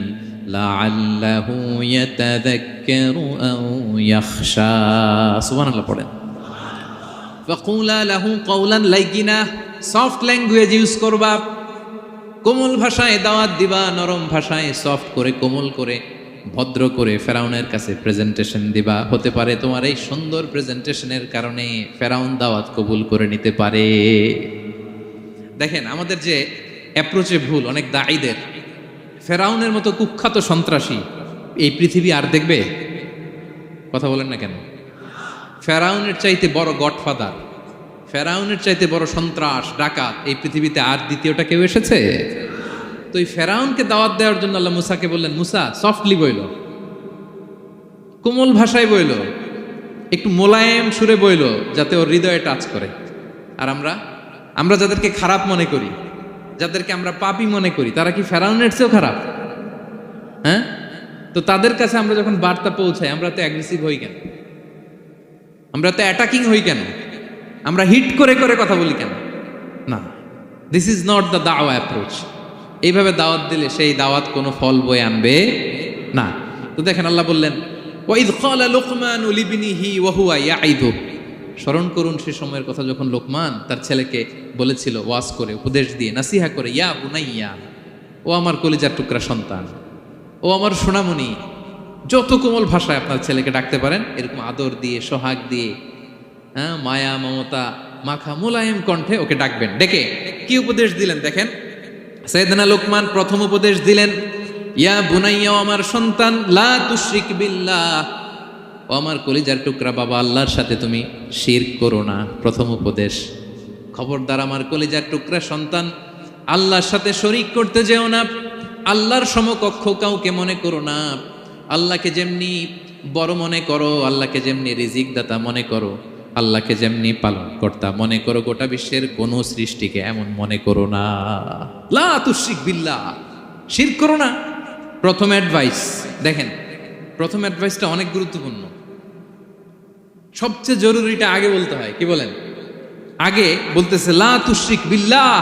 S1: লাআল্লাহু ইয়াতাযাক্কারু আও ইয়াখশা। সুবহানাল্লাহ পড়েন। ফাকুলা লাহু কাওলান লাইয়িনা, সফট ল্যাঙ্গুয়েজ ইউজ করবা, কোমল ভাষায় দাওয়াত দিবা, নরম ভাষায় সফট করে, কোমল করে, ভদ্র করে ফেরাউনের কাছে প্রেজেন্টেশন দিবা। হতে পারে তোমার এই সুন্দর প্রেজেন্টেশনের কারণে ফেরাউন দাওয়াত কবুল করে নিতে পারে। দেখেন আমাদের যে অ্যাপ্রোচে ভুল অনেক দায়ীদের। ফেরাউনের মতো কুখ্যাত সন্ত্রাসী এই পৃথিবী আর দেখবে? কথা বলেন না কেন? ফেরাউনের চাইতে বড় গডফাদার, ফেরাউনের চাইতে বড় সন্ত্রাস ডাকাত এই পৃথিবীতে আর দ্বিতীয়টা কেউ এসেছে? তো এই ফেরাউনকে দাওয়াত দেওয়ার জন্য আল্লাহ মুসাকে বললেন, মুসা সফটলি বইল, কোমল ভাষায় বইল, একটু মোলায়েম সুরে বইল, যাতে ওর হৃদয়ে টাচ করে। আর আমরা যাদেরকে খারাপ মনে করি, যাদেরকে আমরা পাপী মনে করি, তারা কি ফেরাউনের চেয়েও খারাপ? হ্যাঁ, তো তাদের কাছে আমরা যখন বার্তা পৌঁছাই, আমরা তো অ্যাগ্রেসিভ হই কেন? আমরা তো অ্যাটাকিং হই কেন? আমরা হিট করে করে কথা বলি কেন? না, দিস ইজ নট দ্য দাওয়া অ্যাপ্রোচ। এইভাবে দাওয়াত দিলে সেই দাওয়াত কোনো ফল বয়ে আনবে না। তো দেখেন আল্লাহ বললেন, ওয়াইদ ক্বালা লুকমানু লিবনিহি ওয়া হুয়া ইয়াইদু। স্মরণ করুন সে সময়ের কথা যখন লোকমান তার ছেলেকে বলেছিল, ওয়াজ করে, উপদেশ দিয়ে, নাসিহা করে, ইয়া বুনাইয়া, ও আমার কলিজার টুকরা সন্তান, ও আমার সোনামণি। যত কোমল ভাষায় আপনার ছেলেকে ডাকতে পারেন, এরকম আদর দিয়ে, সোহাগ দিয়ে, হ্যাঁ, মায়া মমতা মাখা মোলায়েম কণ্ঠে ওকে ডাকবেন। ডেকে কি উপদেশ দিলেন দেখেন। সাইয়েদনা লোকমান প্রথম উপদেশ দিলেন, ইয়া বুনাইয়া, আমার সন্তান, লা তুশরিক বিল্লাহ, ও আমার কলিজার টুকরা বাবা, আল্লাহর সাথে তুমি শিরক করো না। প্রথম উপদেশ, খবরদার আমার কলিজার টুকরা সন্তান, আল্লাহর সাথে শরীক করতে যেও না, আল্লাহর সমকক্ষ কাউকে মনে করো না। আল্লাহকে যেমনি বড় মনে করো, আল্লাহকে যেমনি রিজিক দাতা মনে করো, আল্লাহকে যেমনি পালন কর্তা মনে করো, গোটা বিশ্বের কোন সৃষ্টিকে এমন মনে করো না। লা তুশরিক বিল্লাহ, শিরক করো না। প্রথম অ্যাডভাইস দেখেন, প্রথম অ্যাডভাইসটা অনেক গুরুত্বপূর্ণ। সবচেয়ে জরুরিটা আগে বলতে হয়। কি বলেন? আগে বলতেছে লা তুশরিক বিল্লাহ,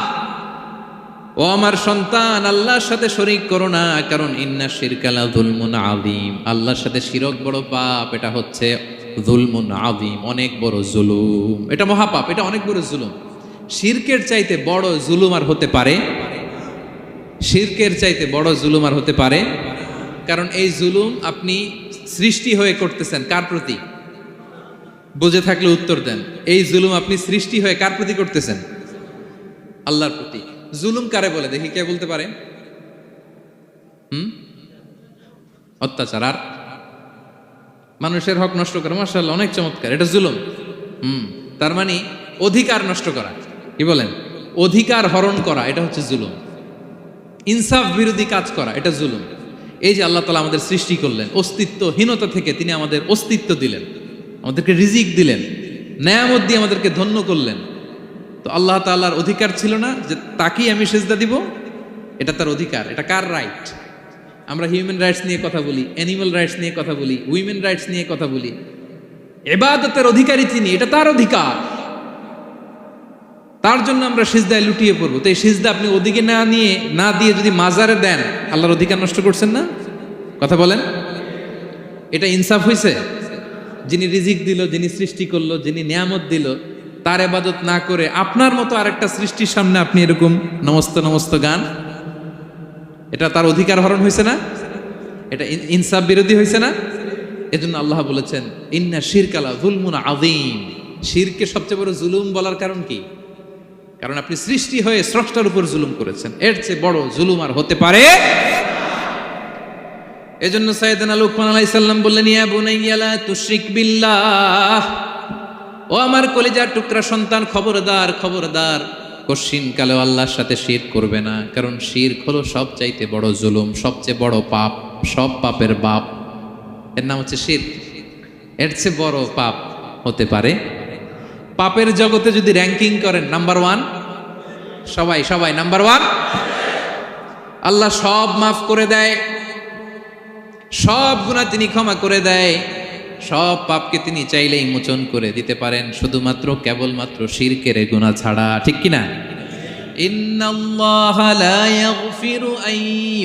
S1: ও আমার সন্তান, আল্লাহর সাথে শরীক করো না, কারণ ইন্না শিরকা লা যুলমুন আযীম, আল্লাহর সাথে শিরক বড় পাপ, এটা হচ্ছে যুলমুন আযীম, অনেক বড় জুলুম, এটা মহাপাপ, এটা অনেক বড় জুলুম। শিরকের চাইতে বড় জুলুম আর হতে পারে? শিরকের চাইতে বড় জুলুম আর হতে পারে? কারণ এই জুলুম আপনি সৃষ্টি হয়ে করতেছেন কার প্রতি? বুঝে থাকলে উত্তর দেন। এই জুলুম আপনি সৃষ্টি হয়ে কার প্রতি করতেছেন? আল্লাহর প্রতি। জুলুম কারে বলে দেখি, কে বলতে পারে? অত্যাচার আর মানুষের হক নষ্ট করা। মাশাআল্লাহ, অনেক চমৎকার, এটা জুলুম। তার মানে অধিকার নষ্ট করা। কি বলেন? অধিকার হরণ করা, এটা হচ্ছে জুলুম। ইনসাফ বিরোধী কাজ করা, এটা জুলুম। এই যে আল্লাহ তাআলা আমাদের সৃষ্টি করলেন, অস্তিত্বহীনতা থেকে তিনি আমাদের অস্তিত্ব দিলেন, আমাদেরকে রিজিক দিলেন, নেয়ামত দিয়ে আমাদেরকে ধন্য করলেন। তো আল্লাহ তাআলার অধিকার ছিল না যে তাকেই আমি সেজদা দিব? এটা তার অধিকার। এটা কার রাইট? আমরা হিউম্যান রাইটস নিয়ে কথা বলি, অ্যানিমাল রাইটস নিয়ে কথা বলি, উইমেন রাইটস নিয়ে কথা বলি। ইবাদতের অধিকারী তিনি, এটা তার অধিকার। তার জন্য আমরা সিজদায় লুটিয়ে পড়বো। তো এই সিজদা আপনি ওদিকে না দিয়ে যদি মাজারে দেন, আল্লাহর অধিকার নষ্ট করছেন না? কথা বলেন, এটা ইনসাফ হয়েছে? যিনি রিজিক দিল, যিনি সৃষ্টি করলো, যিনি নিয়ামত দিল, তার ইবাদত না করে আপনার মতো আরেকটা সৃষ্টির সামনে আপনি এরকম নমস্ত নমস্ত গান, এটা তার অধিকার হরণ হয়েছে না? এটা ইনসাফ বিরোধী হয়েছে না? এজন্য আল্লাহ বলেছেন ইন্না শিরকালা যুলমুন আযীম। শিরকে সবচেয়ে বড় জুলুম বলার কারণ কি? কারণ আপনি সৃষ্টি হয়ে স্রষ্টার উপর জুলুম করেছেন, এর চেয়ে বড় জুলুম আর হতে পারে। এজন্য সাইয়েদনা লুকমান আলাইহিস সালাম বললেন, ইয়া বুনাইয়া লা তুশরিক বিল্লাহ, ও আমার কলিজার টুকরা সন্তান, খবরদার খবরদার, কশিন কালেও আল্লাহর সাথে শিরক করবে না। কারণ শিরক হলো সবচাইতে বড় জুলুম, সবচেয়ে বড় পাপ, সব পাপের বাপ, এর নাম হচ্ছে শিরক। এর চেয়ে বড় পাপ হতে পারে? পাপের জগতে যদি র্যাঙ্কিং করেন নাম্বার ওয়ান, সবাই সবাই নাম্বার ওয়ান। আল্লাহ সব মাফ করে দেয়, সব গুনাহ তিনি ক্ষমা করে দেয়, সব পাপকে তিনি চাইলেই মোচন করে দিতে পারেন, শুধুমাত্র কেবলমাত্র শিরকের গুনাহ ছাড়া। ঠিক কিনা? ইন্নাল্লাহা লা ইয়াগফিরু আন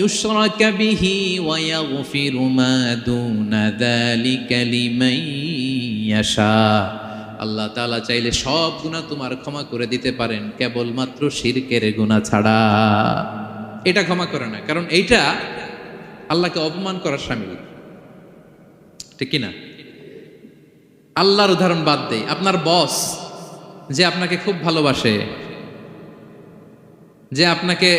S1: ইউশরাকা বিহি ওয়া ইয়াগফিরু মা দুনা যালিকা লিমান ইয়াশা। আল্লাহ তাআলা চাইলে সব গুনাহ তোমার ক্ষমা করে দিতে পারেন, কেবলমাত্র শিরকের গুনাহ ছাড়া। এটা ক্ষমা করে না, কারণ এইটা আল্লাহকে অপমান করার শামিল। ঠিক কিনা? আল্লাহর উদাহরণ বাদ দেই, আপনার বস যে আপনাকে খুব ভালোবাসে, যে আপনাকে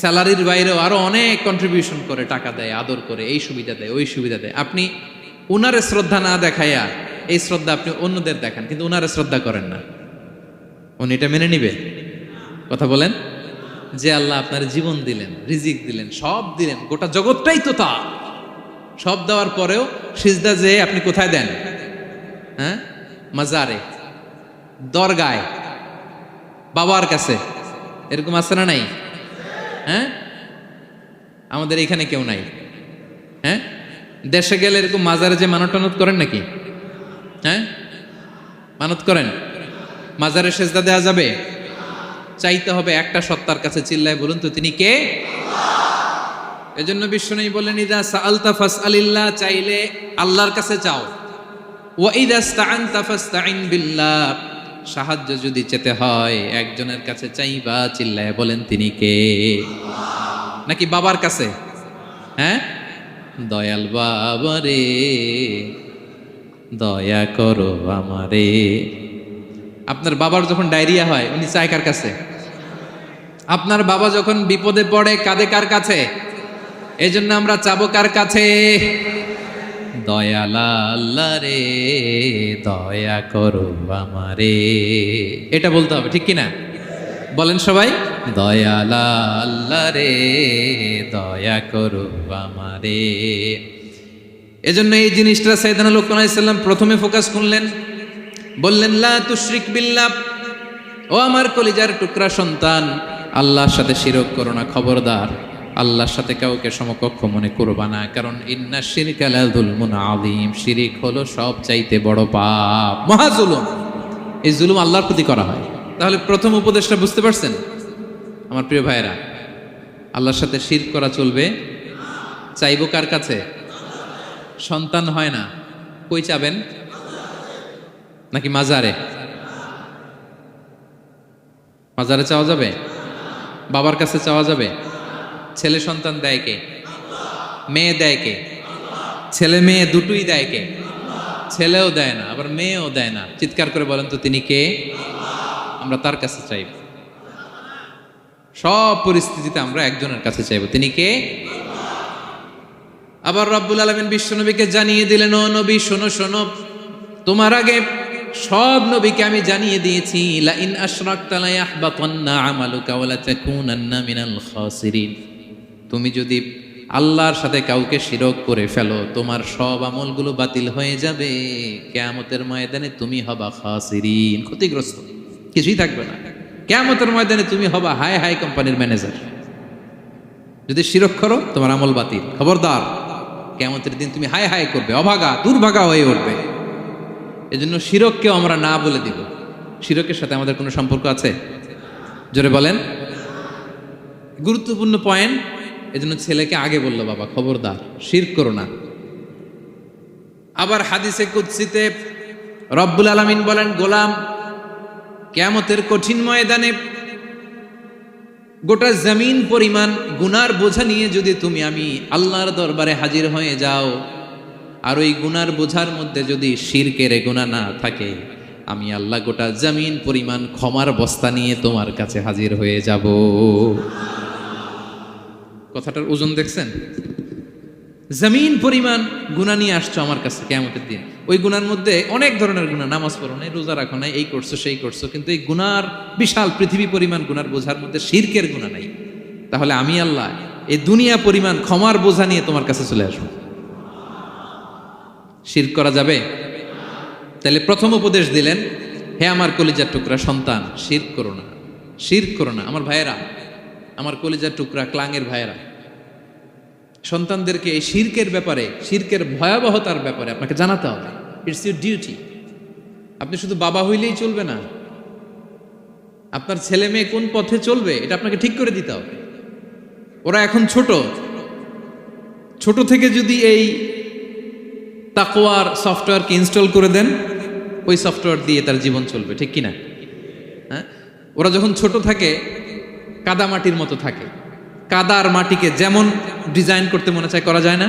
S1: স্যালারির বাইরেও আরো অনেক কন্ট্রিবিউশন করে, টাকা দেয়, আদর করে, এই সুবিধা দেয়, ওই সুবিধা দেয়, আপনি উনারে শ্রদ্ধা না দেখাইয়া এই শ্রদ্ধা আপনি অন্যদের দেখান, কিন্তু উনারে শ্রদ্ধা করেন না, উনি এটা মেনে নিবে? কথা বলেন। যে আল্লাহ আপনার জীবন দিলেন, রিজিক দিলেন, সব দিলেন, গোটা জগৎটাই তো তা, সব দেওয়ার পরেও সিজদা যে আপনি কোথায় দেন? হ্যাঁ, মাজারে, দরগায়, বাবার কাছে। এরকম আছে না নাই? হ্যাঁ, আমাদের এখানে কেউ নাই। হ্যাঁ, দেশে গেলে এরকম মাজারে যে মানত টানত করেন নাকি? হ্যাঁ, মানত করেন? মাজারে সেজদা দেওয়া যাবে? চাইতে হবে একটা সত্তার কাছে, চিল্লায় বলুন তো তিনি কে? এজন্য বিশ্বনবী বলেন, ইযা সাআলতা ফাসআলিল্লাহ, চাইলে আল্লাহর কাছে চাও। ওয়া ইযা ইসতাআনতা ফাসতাইন বিল্লাহ, সাহায্য যদি চেতে হয় একজনের কাছে চাইবা, চিল্লায় বলেন তিনি কে? নাকি বাবার কাছে? হ্যাঁ, দয়াল বাবা রে দয়া করো আমারে। আপনার বাবার যখন ডায়রিয়া হয় উনি চায় কার কাছে? আপনার বাবা যখন বিপদে পড়ে কাঁদে কার কাছে? এই জন্য আমরা চাবো কার কাছে? দয়ালা আল্লাহ রে দয়া করো আমারে, এটা বলতে হবে। ঠিক কিনা? বলেন সবাই, দয়ালা আল্লাহ রে দয়া করো আমারে। এজন্য এই জিনিসটা সাইয়েদনা লুকমান আলাইহিস সালাম প্রথমে ফোকাস করলেন, বললেন লা তুশরিক বিল্লাহ, ও আমার কলিজার টুকরা সন্তান, আল্লাহর সাথে শিরক করো না, খবরদার আল্লাহর সাথে কাউকে সমকক্ষ মনে করবা না। কারণ ইন্না শিরকা লা যুলমুন আযীম, শিরিক হলো সব চাইতে বড় পাপ, মহা জুলুম। এই জুলুম আল্লাহর প্রতি করা হয়। তাহলে প্রথম উপদেশটা বুঝতে পারছেন আমার প্রিয় ভাইরা? আল্লাহর সাথে শিরক করা চলবে। চাইবো কার কাছে? সন্তান হয় না, কই চাবেন? নাকি মাজারে? মাজারে চাওয়া যাবে? বাবার কাছে চাওয়া যাবে? ছেলে সন্তান দেয় কে? মেয়ে দেয় কে? ছেলে মেয়ে দুটোই দেয় কে? ছেলেও দেয় না, আবার মেয়েও দেয় না। চিৎকার করে বলেন তো তিনি কে? আমরা তার কাছে চাইব। সব পরিস্থিতিতে আমরা একজনের কাছে চাইব, তিনি কে? আবার রব্বুল আলামিন বিশ্বনবীকে জানিয়ে দিলেন, ও নবী শোনো শোনো, তোমার আগে সব নবীকে আমি জানিয়ে দিয়েছি, লা ইন আশরাকতা লা ইয়াহবাতান্না আমালুকা ওয়া লা তাকুনান্না মিনাল খাসিরিন। তুমি যদি আল্লাহর সাথে কাউকে শিরক করে ফেলো, তোমার সব আমলগুলো বাতিল হয়ে যাবে, কিয়ামতের ময়দানে তুমি হবা খাসিরিন, ক্ষতিগ্রস্ত, কিছুই থাকবে না। কিয়ামতের ময়দানে তুমি হবা হাই হাই কোম্পানির ম্যানেজার। যদি শিরক করো তোমার আমল বাতিল, খবরদার কিয়ামতের দিন তুমি হাই হাই করবে, অভাগা দুর্ভাগা হয়ে উঠবে। এজন্য শিরককেও আমরা না বলে দিব। শিরকের সাথে আমাদের কোনো সম্পর্ক আছে? জোরে বলেন। গুরুত্বপূর্ণ পয়েন্ট। এজন্য ছেলেকে আগে বললো, বাবা খবরদার শিরক করো না। আবার হাদিসে কুদসিতে রব্বুল আলামিন বলেন, গোলাম কিয়ামতের কঠিন ময়দানে গোটা জমিন পরিমাণ গুনার বোঝা নিয়ে যদি তুমি আমি আল্লাহর দরবারে হাজির হয়ে যাও, আর ওই গুনার বোঝার মধ্যে যদি শিরকের গুনাহ না থাকে, আমি আল্লাহ গোটা জমিন পরিমাণ ক্ষমার বস্তা নিয়ে তোমার কাছে হাজির হয়ে যাব। কথাটার ওজন দেখছেন? জমিন পরিমাণ গুনাহ নিয়ে আসছো আমার কাছে কিয়ামতের দিন। ওই গুনার মধ্যে অনেক ধরনের গুনাহ, নামাজ পড়ো নাই, রোজা রাখো নাই, এই করছো সেই করছো, কিন্তু এই গুনার বিশাল পৃথিবী পরিমাণ গুনার বোঝার মধ্যে শিরকের গুনাহ নাই। তাহলে আমি আল্লাহ এই দুনিয়া পরিমাণ ক্ষমার বোঝা নিয়ে তোমার কাছে চলে আসবো। শিরক করা যাবে? তাহলে প্রথম উপদেশ দিলেন, হে আমার কলিজার টুকরা সন্তান, শিরক করো না, শিরক করো না। আমার ভাইয়েরা, আমার কলিজার টুকরা ক্লাঙের ভাইয়েরা, সন্তানদেরকে এই শিরকের ব্যাপারে, শিরকের ভয়াবহতার ব্যাপারে আপনাকে জানাতে হবে। It's your duty. আপনি শুধু বাবা হইলেই চলবে না, আপনার ছেলে মেয়ে কোন পথে চলবে এটা আপনাকে ঠিক করে দিতে হবে। ওরা এখন ছোট, ছোট থেকে যদি এই তাকওয়ার সফটওয়্যারকে ইনস্টল করে দেন, ওই সফটওয়্যার দিয়ে তার জীবন চলবে, ঠিক কিনা? হ্যাঁ, ওরা যখন ছোট থাকে কাদা মাটির মতো থাকে, কাদার মাটিকে যেমন ডিজাইন করতে মনে চায় করা যায় না?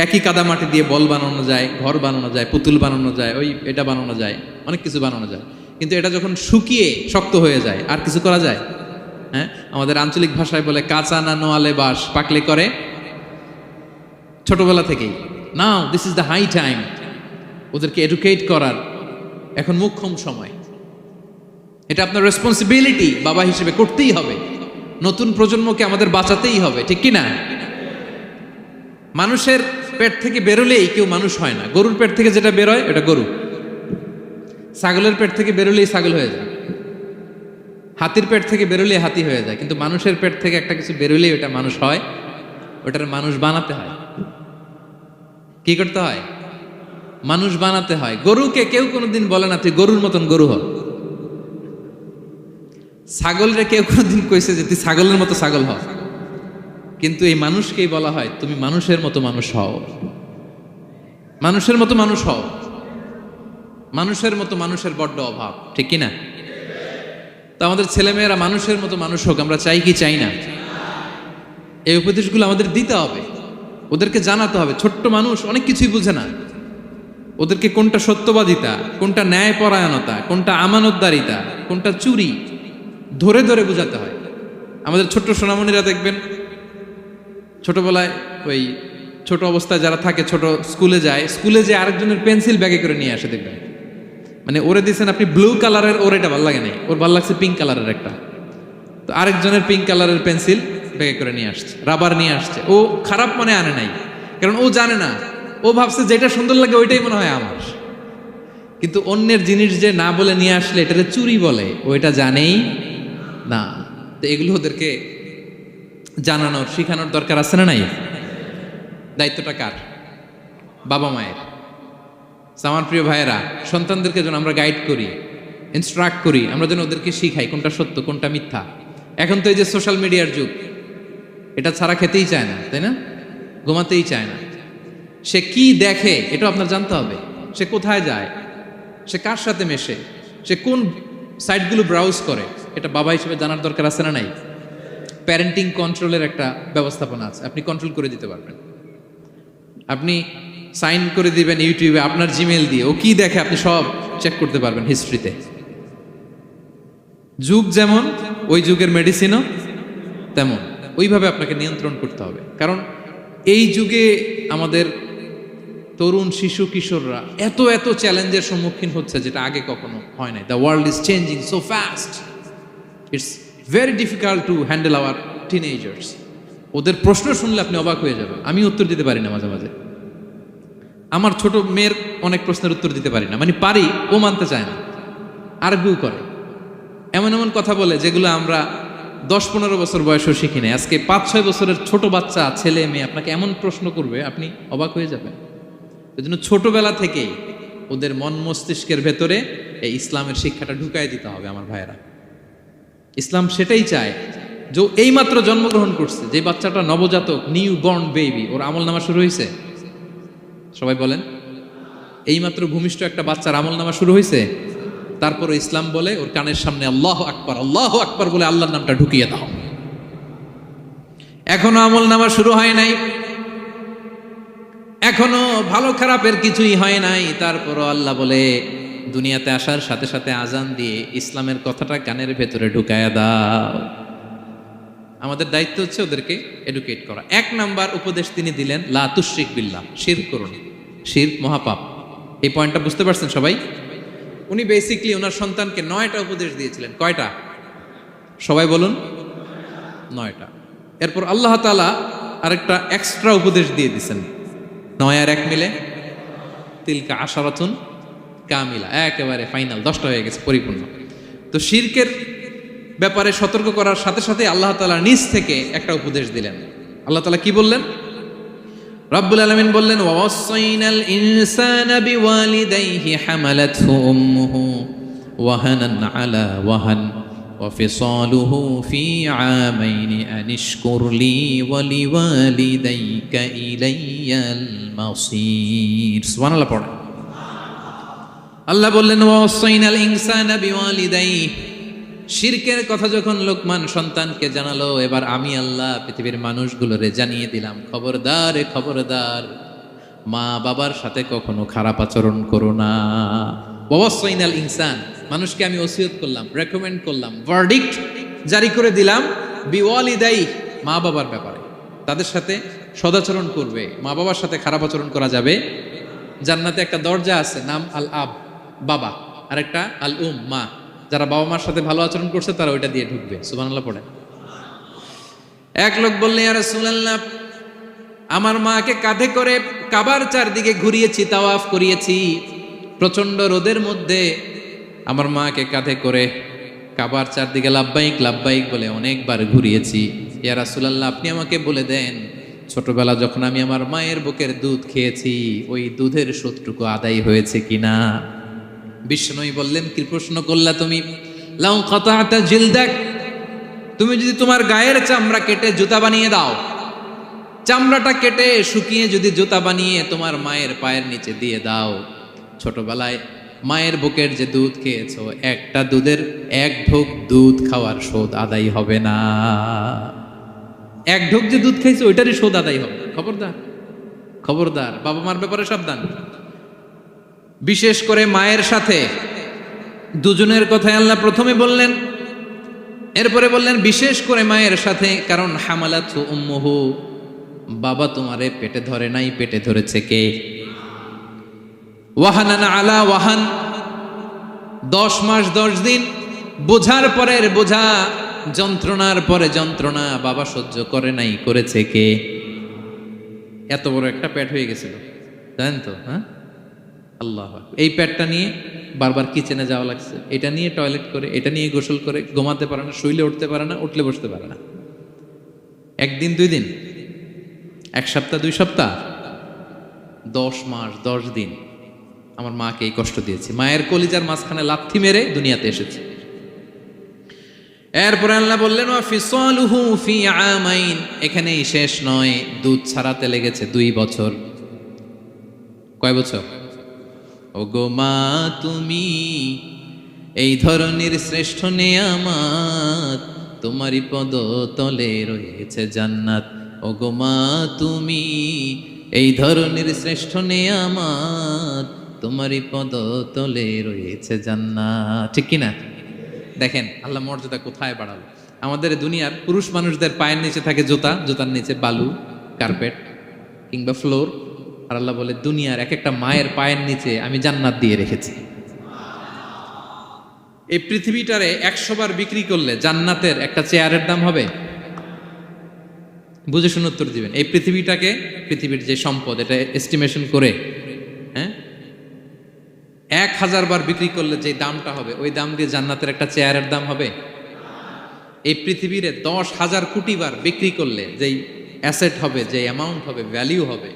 S1: একই কাদা মাটি দিয়ে বল বানানো যায়, ঘর বানানো যায়, পুতুল বানানো যায়, ওই এটা বানানো যায়, অনেক কিছু বানানো যায়। কিন্তু এটা যখন শুকিয়ে শক্ত হয়ে যায়, আর কিছু করা যায়? হ্যাঁ, আমাদের আঞ্চলিক ভাষায় বলে কাঁচা না নোয়ালে বাঁশ, পাকলে করে। ছোটবেলা থেকেই now this is the high time ওদেরকে এডুকেট করার, এখন মোক্ষম সময়। এটা আপনার রেসপন্সিবিলিটি, বাবা হিসেবে করতেই হবে। নতুন প্রজন্মকে আমাদের বাঁচাতেই হবে, ঠিক কি না? মানুষের পেট থেকে বেরোলেই কেউ মানুষ হয় না। গরুর পেট থেকে যেটা বেরোয় ওটা গরু, ছাগলের পেট থেকে বেরোলেই ছাগল হয়ে যায়, হাতির পেট থেকে বেরোলেই হাতি হয়ে যায়। কিন্তু মানুষের পেট থেকে একটা কিছু বেরোলেই ওটা মানুষ হয়, ওটার মানুষ বানাতে হয়। কি করতে হয়? মানুষ বানাতে হয়। গরুকে কেউ কোনোদিন বলে না তুই গরুর মতন গরু হ। ছাগলরে কেউ কোনোদিন কইছে যে তুই ছাগলের মতো ছাগল হ। কিন্তু এই মানুষকেই বলা হয় তুমি মানুষের মতো মানুষ হও, মানুষের মতো মানুষ হও। মানুষের মতো মানুষের বড্ড অভাব, ঠিক কিনা? তো আমাদের ছেলেমেয়েরা মানুষের মতো মানুষ হোক, আমরা চাই কি চাই না? এই উপদেশগুলো আমাদের দিতে হবে, ওদেরকে জানাতে হবে। ছোট্ট মানুষ অনেক কিছুই বুঝে না, ওদেরকে কোনটা সত্যবাদিতা, কোনটা ন্যায়পরায়ণতা, কোনটা আমানতদারিতা, কোনটা চুরি ধরে ধরে বোঝাতে হয়। আমাদের ছোট্ট সোনামণিরা দেখবেন ছোটবেলায় ওই ছোট অবস্থায় যারা থাকে, ছোট স্কুলে যায়, স্কুলে যে আরেকজনের পেন্সিল ব্যাগে করে নিয়ে আসে দেখবেন। মানে ওরে দিয়েছেন আপনি ব্লু কালারের, ওর এটা ভালো লাগে নাই, ওর ভালো লাগছে পিঙ্ক কালারের একটা, তো আরেকজনের পিঙ্ক কালারের পেন্সিল ব্যাগে করে নিয়ে আসছে, রাবার নিয়ে আসছে। ও খারাপ মানে আনে নাই, কারণ ও জানে না, ও ভাবছে যেটা সুন্দর লাগে ওইটাই মনে হয় আমার। কিন্তু অন্যের জিনিস যে না বলে নিয়ে আসলে এটাকে চুরি বলে, ওইটা জানেই না। তো এগুলো ওদেরকে জানানোর, শিখানোর দরকার আছে না নাই? দায়িত্বটা কার? বাবা মায়ের। আমার প্রিয় ভাইয়েরা, সন্তানদেরকে যেন আমরা গাইড করি, ইনস্ট্রাক্ট করি, আমরা যেন ওদেরকে শিখাই কোনটা সত্য কোনটা মিথ্যা। এখন তো এই যে সোশ্যাল মিডিয়ার যুগ, এটা ছাড়া খেতেই চায় না, তাই না? ঘুমাতেই চায় না। সে কি দেখে এটা আপনার জানতে হবে। সে কোথায় যায়, সে কার সাথে মেশে, সে কোন সাইটগুলো ব্রাউজ করে, এটা বাবা হিসেবে জানার দরকার আছে না নাই? প্যারেন্টিং কন্ট্রোলের একটা ব্যবস্থাপনা আছে, আপনি কন্ট্রোল করে দিতে পারবেন। আপনি সাইন করে দিবেন ইউটিউবে আপনার জিমেল দিয়ে, ও কি দেখে আপনি সব চেক করতে পারবেন হিস্ট্রিতে। যুগ যেমন, ওই যুগের মেডিসিনও তেমন, ওইভাবে আপনাকে নিয়ন্ত্রণ করতে হবে। কারণ এই যুগে আমাদের তরুণ শিশু কিশোররা এত এত চ্যালেঞ্জের সম্মুখীন হচ্ছে যেটা আগে কখনো হয় নাই। The world is changing so fast, it's very difficult to handle our teenagers. ওদের প্রশ্ন শুনলে আপনি অবাক হয়ে যাবেন। আমি উত্তর দিতে পারি না মাঝে মাঝে, আমার ছোট মেয়ের অনেক প্রশ্নের উত্তর দিতে পারি না, মানে পারি, ও মানতে চায় না, আর্গুও করে, এমন এমন কথা বলে যেগুলো আমরা 10-15 বছর বয়সেও শিখি নাই। আজকে 5-6 বছরের ছোট বাচ্চা, ছেলে মেয়ে আপনাকে এমন প্রশ্ন করবে আপনি অবাক হয়ে যাবেন। এই জন্য ছোটবেলা থেকেই ওদের মন মস্তিষ্কের ভেতরে এই ইসলামের শিক্ষাটা ঢুকাই দিতে হবে। আমার ভাইয়েরা, ইসলাম সেটাই চায়। যে এইমাত্র জন্মগ্রহণ করছে যে বাচ্চাটা, নবজাতক, নিউ বর্ন বেবি, ওর আমল নামা শুরু হয়েছে? সবাই বলেন, এইমাত্র ভূমিষ্ঠ একটা বাচ্চার আমল নামা শুরু হয়েছে? তারপর ইসলাম বলে ওর কানের সামনে আল্লাহু আকবার বলে আল্লাহর নামটা ঢুকিয়ে দাও। এখনো আমল নামা শুরু হয় নাই, এখনো ভালো খারাপের কিছুই হয় নাই, তারপরও আল্লাহ বলে দুনিয়াতে আসার সাথে সাথে আজান দিয়ে ইসলামের কথাটা কানের ভেতরে ঢুকায়া দাও। আমাদের দায়িত্ব হচ্ছে ওদেরকে এডুকেট করা। 1 নাম্বার উপদেশ তিনি দিলেন, লা তুশরিক বিল্লাহ, শিরক করুন, শিরক মহাপাপ। এই পয়েন্টটা বুঝতে পারছেন সবাই? উনি বেসিক্যালি ওনার সন্তানকে 9টা উপদেশ দিয়েছিলেন। কয়টা? সবাই বলুন। 9টা। এরপর আল্লাহ তাআলা আরেকটা এক্সট্রা উপদেশ দিয়ে দিয়েছেন, 9 আর 1 মিলে তিলকা আশারাতুন কামিলা, একেবারে ফাইনাল, 10টা হয়ে গেছে, পরিপূর্ণ। তো শিরকের ব্যাপারে সতর্ক করার সাথে সাথে আল্লাহ তাআলা নিজ থেকে একটা উপদেশ দিলেন। আল্লাহ তাআলা কি বললেন? রব্বুল আলামিন বললেন, ওয়াসাইনাল ইনসানা বিওয়ালিদাইহি হামালাতহু উম্মুহু ওয়াহানান আলা ওয়াহান ওয়া ফিসালুহু ফি আমাইনি আনিশকুর লি ওয়া লিওয়ালিদাইকা ইলাইয়াল মাসির। সুবহানাল্লাহ পড়ে। আল্লাহ বললেন, ওয়াসাইনাল ইনসানা বিওয়ালিদাইহি, শিরকের কথা যখন লোকমান সন্তানকে জানালো, এবার আমি আল্লাহ পৃথিবীর মানুষগুলোরে জানিয়ে দিলাম, খবরদার খবরদার, মা বাবার সাথে কখনো খারাপ আচরণ করো না। ওয়াসাইনাল ইনসান, মানুষকে আমি ওসিয়ত করলাম, রেকমেন্ড করলাম, ভার্ডিক্ট জারি করে দিলাম, বিওয়ালিদাই, মা বাবার ব্যাপারে তাদের সাথে সদাচরণ করবে, মা বাবার সাথে খারাপ আচরণ করা যাবে। জান্নাতে একটা দরজা আছে, নাম আল আব, বাবা, আর একটা আল মা। যারা বাবা মার সাথে ভালো আচরণ করছে তারা ওইটা দিয়ে ঢুকবে। সুবহানাল্লাহ পড়ে। এক লোক বললেন, ইয়া রাসূলুল্লাহ, আমার মাকে কাঁধে করে কাবার চারদিকে ঘুরিয়েছি, তাওয়াফ করিয়েছি, প্রচন্ড রোদের মধ্যে আমার মাকে কাঁধে করে কাবার চারদিকে লাব্বাইক লাব্বাইক বলে অনেকবার ঘুরিয়েছি। ইয়া রাসূলুল্লাহ, আপনি আমাকে বলে দেন, ছোটবেলা যখন আমি আমার মায়ের বুকের দুধ খেয়েছি, ওই দুধের সুদটুকু আদায় হয়েছে কিনা? বিষ্ণুই বললেন, কি প্রশ্ন করলা তুমি? লাউ কাতাতা জিলদাক, তুমি যদি তোমার গায়ের চামড়া কেটে জুতা বানিয়ে দাও, চামড়াটা কেটে শুকিয়ে যদি জুতা বানিয়ে তোমার মায়ের পায়ের নিচে দিয়ে দাও, ছোটবেলায় মায়ের বুকের যে দুধ খেয়েছো, একটা দুধের 1 ঢোক দুধ খাওয়ার শোধ আদায় হবে না। 1 ঢোক যে দুধ খাইছো ওইটারই শোধ আদায় হবে। খবরদার খবরদার, বাবা মার ব্যাপারে সাবধান। বিশেষ করে মায়ের সাথে, দুজনের কথাই আল্লাহ প্রথমে বললেন, এরপরে বললেন বিশেষ করে মায়ের সাথে, কারণ হামালাতহু উম্মুহু, বাবা তোমারে পেটে ধরে নাই, পেটে ধরেছে কে? ওয়াহানান আলা ওয়াহান, 10 মাস 10 দিন বোঝার পরের বোঝা, যন্ত্রণার পরে যন্ত্রণা বাবা সহ্য করে নাই, করেছে কে? এত বড় একটা পেট হয়ে গেছিল, জানেন তো? হ্যাঁ, আল্লাহ। এই পেটটা নিয়ে বারবার কিচেনে যাওয়া লাগছে, এটা নিয়ে টয়লেট করে, এটা নিয়ে গোসল করে, ঘুমাতে পারে না, শুইলে উঠতে পারে না, উঠলে বসতে পারে না। 1 দিন 2 দিন, 1 সপ্তাহ 2 সপ্তাহ, 10 মাস 10 দিন আমার মাকে এই কষ্ট দিয়েছি। মায়ের কলিজার মাঝখানে লাথি মেরে দুনিয়াতে এসেছে। এরপরে আল্লাহ বললেন, ওয়া ফিসালুহু ফি আমাইন, এখানেই শেষ নয়, দুধ ছাড়াতে লেগেছে 2 বছর। কয় বছর? ওগো মা, তুমি এই ধরনের শ্রেষ্ঠ নেয়ামত, তোমারই পদ তলে রয়েছে জান্নাত। ওগো মা, তুমি এই ধরনের শ্রেষ্ঠ নেয়ামত, তোমারই পদ তলে রয়েছে জান্নাত। ঠিক কিনা? দেখেন আল্লাহ মর্যাদা কোথায় বাড়ালো। আমাদের দুনিয়ার পুরুষ মানুষদের পায়ের নিচে থাকে জুতা, জুতার নিচে বালু, কার্পেট কিংবা ফ্লোর। আর আল্লাহ বলে, দুনিয়ার এক একটা মায়ের পায়ের নিচে আমি জান্নাত দিয়ে রেখেছি। এই পৃথিবীটারে 100 বার বিক্রি করলে জান্নাতের একটা চেয়ারের দাম হবে? বুঝে শুনে উত্তর দিবেন। এই পৃথিবীটাকে, পৃথিবীর যে সম্পদ, এটা এস্টিমেশন করে, হ্যাঁ, 1000 বার বিক্রি করলে যে দামটা হবে, ওই দাম দিয়ে জান্নাতের একটা চেয়ারের দাম হবে? এই পৃথিবীরে 10,000 কোটি বার বিক্রি করলে যেই অ্যাসেট হবে, যে অ্যামাউন্ট হবে, ভ্যালিউ হবে,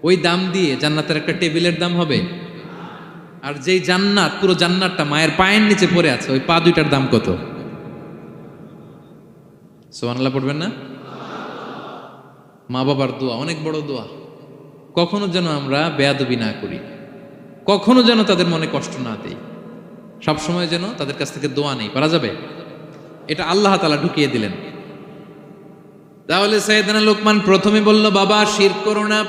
S1: ওই দাম দিয়ে জান্নাতের একটা টেবিলের দাম হবে? আর যেই জান্নাত, পুরো জান্নাতটা মায়ের পায়ের নিচে পড়ে আছে, ওই পা দুইটার দাম কত? সুবহানাল্লাহ পড়বেন না? মা বাবার দোয়া অনেক বড় দোয়া। কখনো যেন আমরা বেয়াদবি না করি, কখনো যেন তাদের মনে কষ্ট না দেই। সবসময় যেন তাদের কাছ থেকে দোয়া নেই, পারা যাবে? এটা আল্লাহ তাআলা ঢুকিয়ে দিলেন। তাহলে সাইয়েদনা লোকমান প্রথমে বলল, বাবা শিরক করো না।